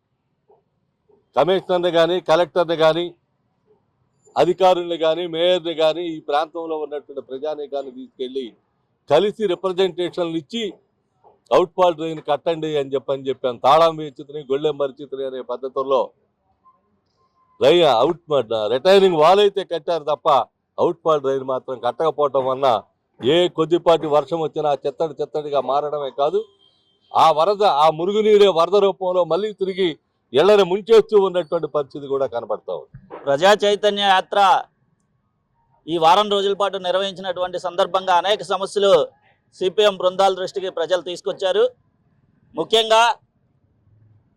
కమిషనర్ని కానీ కలెక్టర్ని కానీ అధికారుల్ని కానీ మేయర్ని కానీ ఈ ప్రాంతంలో ఉన్నటువంటి ప్రజానీకాన్ని తీసుకెళ్ళి కలిసి రిప్రజెంటేషన్లు ఇచ్చి అవుట్ఫాల్ డ్రైన్ కట్టండి అని చెప్పాను. తాళం వేచితని గొళ్ళెం మరిచితని అనే పద్ధతుల్లో రిటైనింగ్ వాల్ అయితే కట్టారు తప్ప అవుట్ఫాల్ డ్రైన్ మాత్రం కట్టకపోవటం వలన ఏ కొద్దిపాటి వర్షం వచ్చినా చెత్తడిగా మారడమే కాదు, ఆ మురుగునీరే వరద రూపంలో మళ్ళీ తిరిగి ఇళ్లను ముంచేస్తూ ఉన్నటువంటి పరిస్థితి కూడా కనపడతా ఉంది. ప్రజా చైతన్య యాత్ర ఈ వారం రోజుల పాటు నిర్వహించినటువంటి సందర్భంగా అనేక సమస్యలు సిపిఎం బృందాల దృష్టికి ప్రజలు తీసుకొచ్చారు. ముఖ్యంగా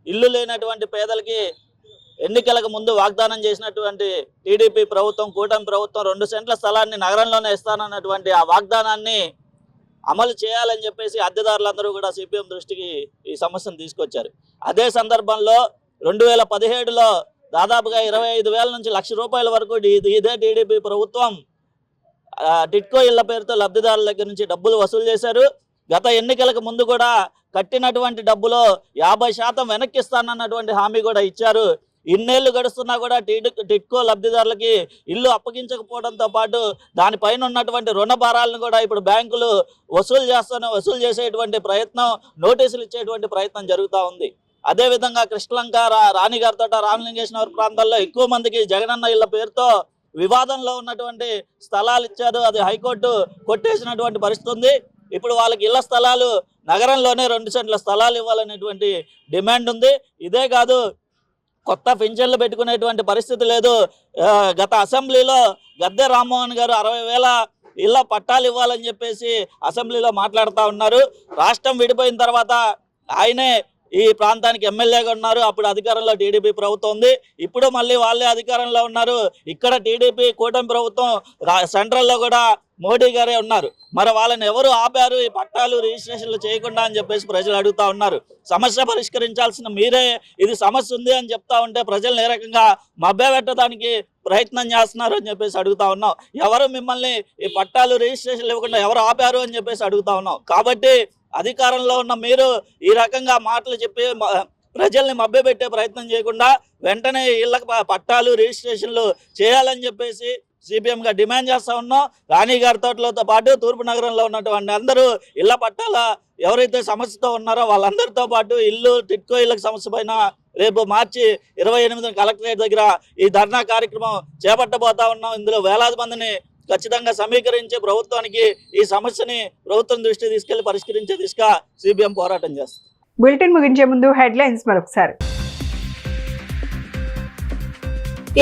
ఇల్లు లేనటువంటి పేదలకి ఎన్నికలకు ముందు వాగ్దానం చేసినటువంటి టీడీపీ ప్రభుత్వం, కూటమి ప్రభుత్వం 2 సెంట్ల స్థలాన్ని నగరంలోనే ఇస్తానన్నటువంటి ఆ వాగ్దానాన్ని అమలు చేయాలని చెప్పేసి అద్దెదారులందరూ కూడా సిపిఎం దృష్టికి ఈ సమస్యను తీసుకొచ్చారు. అదే సందర్భంలో 2017లో దాదాపుగా 25,000 నుంచి ₹1,00,000 వరకు ఇదే టీడీపీ ప్రభుత్వం టిట్కో ఇళ్ల పేరుతో లబ్ధిదారుల దగ్గర నుంచి డబ్బులు వసూలు చేశారు. గత ఎన్నికలకు ముందు కూడా కట్టినటువంటి డబ్బులో 50% వెనక్కిస్తానన్నటువంటి హామీ కూడా ఇచ్చారు. ఇన్నేళ్లు గడుస్తున్నా కూడా టిట్కో లబ్ధిదారులకి ఇల్లు అప్పగించకపోవడంతో పాటు దానిపైన ఉన్నటువంటి రుణ భారాలను కూడా ఇప్పుడు బ్యాంకులు వసూలు చేసేటువంటి ప్రయత్నం, నోటీసులు ఇచ్చేటువంటి ప్రయత్నం జరుగుతూ ఉంది. అదేవిధంగా కృష్ణలంక, రాణిగారి తోట, రామలింగేశ్వర ప్రాంతాల్లో ఎక్కువ మందికి జగనన్న ఇళ్ల పేరుతో వివాదంలో ఉన్నటువంటి స్థలాలు ఇచ్చారు. అది హైకోర్టు కొట్టేసినటువంటి పరిస్థితి ఉంది. ఇప్పుడు వాళ్ళకి ఇళ్ల స్థలాలు నగరంలోనే 2 సెంట్ల స్థలాలు ఇవ్వాలనేటువంటి డిమాండ్ ఉంది. ఇదే కాదు, కొత్త పింఛన్లు పెట్టుకునేటువంటి పరిస్థితి లేదు. గత అసెంబ్లీలో గద్దె రామ్మోహన్ గారు 60,000 ఇళ్ల పట్టాలు ఇవ్వాలని చెప్పేసి అసెంబ్లీలో మాట్లాడుతూ ఉన్నారు. రాష్ట్రం విడిపోయిన తర్వాత ఆయనే ఈ ప్రాంతానికి ఎమ్మెల్యేగా ఉన్నారు. అప్పుడు అధికారంలో టీడీపీ ప్రభుత్వం ఉంది. ఇప్పుడు మళ్ళీ వాళ్ళే అధికారంలో ఉన్నారు. ఇక్కడ టీడీపీ కూటమి ప్రభుత్వం, సెంట్రల్లో కూడా మోడీ గారే ఉన్నారు. మరి వాళ్ళని ఎవరు ఆపారు ఈ పట్టాలు రిజిస్ట్రేషన్లు చేయకుండా అని చెప్పేసి ప్రజలు అడుగుతా ఉన్నారు. సమస్య పరిష్కరించాల్సిన మీరే ఇది సమస్య ఉంది అని చెప్తా ఉంటే ప్రజలు ఏ రకంగా మభ్యపెట్టడానికి ప్రయత్నం చేస్తున్నారు అని చెప్పేసి అడుగుతా ఉన్నాం. ఎవరు మిమ్మల్ని ఈ పట్టాలు రిజిస్ట్రేషన్లు ఇవ్వకుండా ఎవరు ఆపారు అని చెప్పేసి అడుగుతా ఉన్నాం. కాబట్టి అధికారంలో ఉన్న మీరు ఈ రకంగా మాటలు చెప్పి ప్రజల్ని మభ్యపెట్టే ప్రయత్నం చేయకుండా వెంటనే ఇళ్లకు పట్టాలు రిజిస్ట్రేషన్లు చేయాలని చెప్పేసి సిపిఎంగా డిమాండ్ చేస్తూ ఉన్నాం. రాణి గారి తోటలతో పాటు తూర్పు నగరంలో ఉన్నటువంటి అందరూ ఇళ్ల పట్టాల ఎవరైతే సమస్యతో ఉన్నారో వాళ్ళందరితో పాటు టిట్కో ఇళ్లకు సమస్య పైన రేపు మార్చి 28 కలెక్టరేట్ దగ్గర ఈ ధర్నా కార్యక్రమం చేపట్టబోతా ఉన్నాం. ఇందులో వేలాది మందిని ఖచ్చితంగా సమీకరించి ప్రభుత్వానికి ఈ సమస్యని ప్రభుత్వం దృష్టి తీసుకెళ్లి పరిష్కరించే దిశగా సిపిఎం పోరాటం చేస్తుంది. బులెటిన్ ముగించే ముందు హెడ్లైన్స్ మరొకసారి.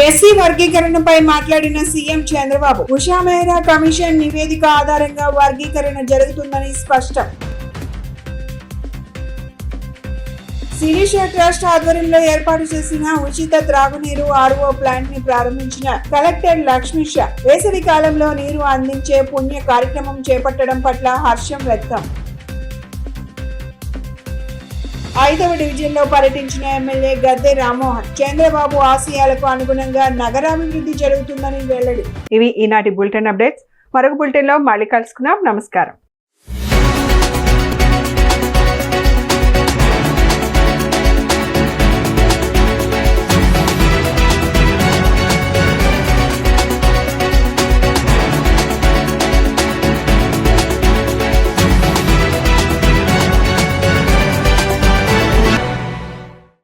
ఎస్సీ వర్గీకరణపై మాట్లాడిన సీఎం చంద్రబాబు, ఉషా మెహ్రా కమిషన్ నివేదిక ఆధారంగా వర్గీకరణ జరుగుతుందని స్పష్టం. శిరీష ట్రస్ట్ ఆధ్వర్యంలో ఏర్పాటు చేసిన ఉచిత త్రాగునీరు ఆర్ఓ ప్లాంట్ ని ప్రారంభించిన కలెక్టర్ లక్ష్మీష, వేసవి కాలంలో నీరు అందించే పుణ్య కార్యక్రమం చేపట్టడం పట్ల హర్షం వ్యక్తం. 5వ డివిజన్లో పర్యటించిన ఎమ్మెల్యే గద్దె రామ్మోహన్, చంద్రబాబు ఆశయాలకు అనుగుణంగా నగరాభివృద్ధి జరుగుతుందని వెల్లడి. ఇవి ఈనాటి బులెటిన్ అప్డేట్స్. మరొక బులెటిన్ లో మళ్ళీ కలుసుకుందాం. నమస్కారం.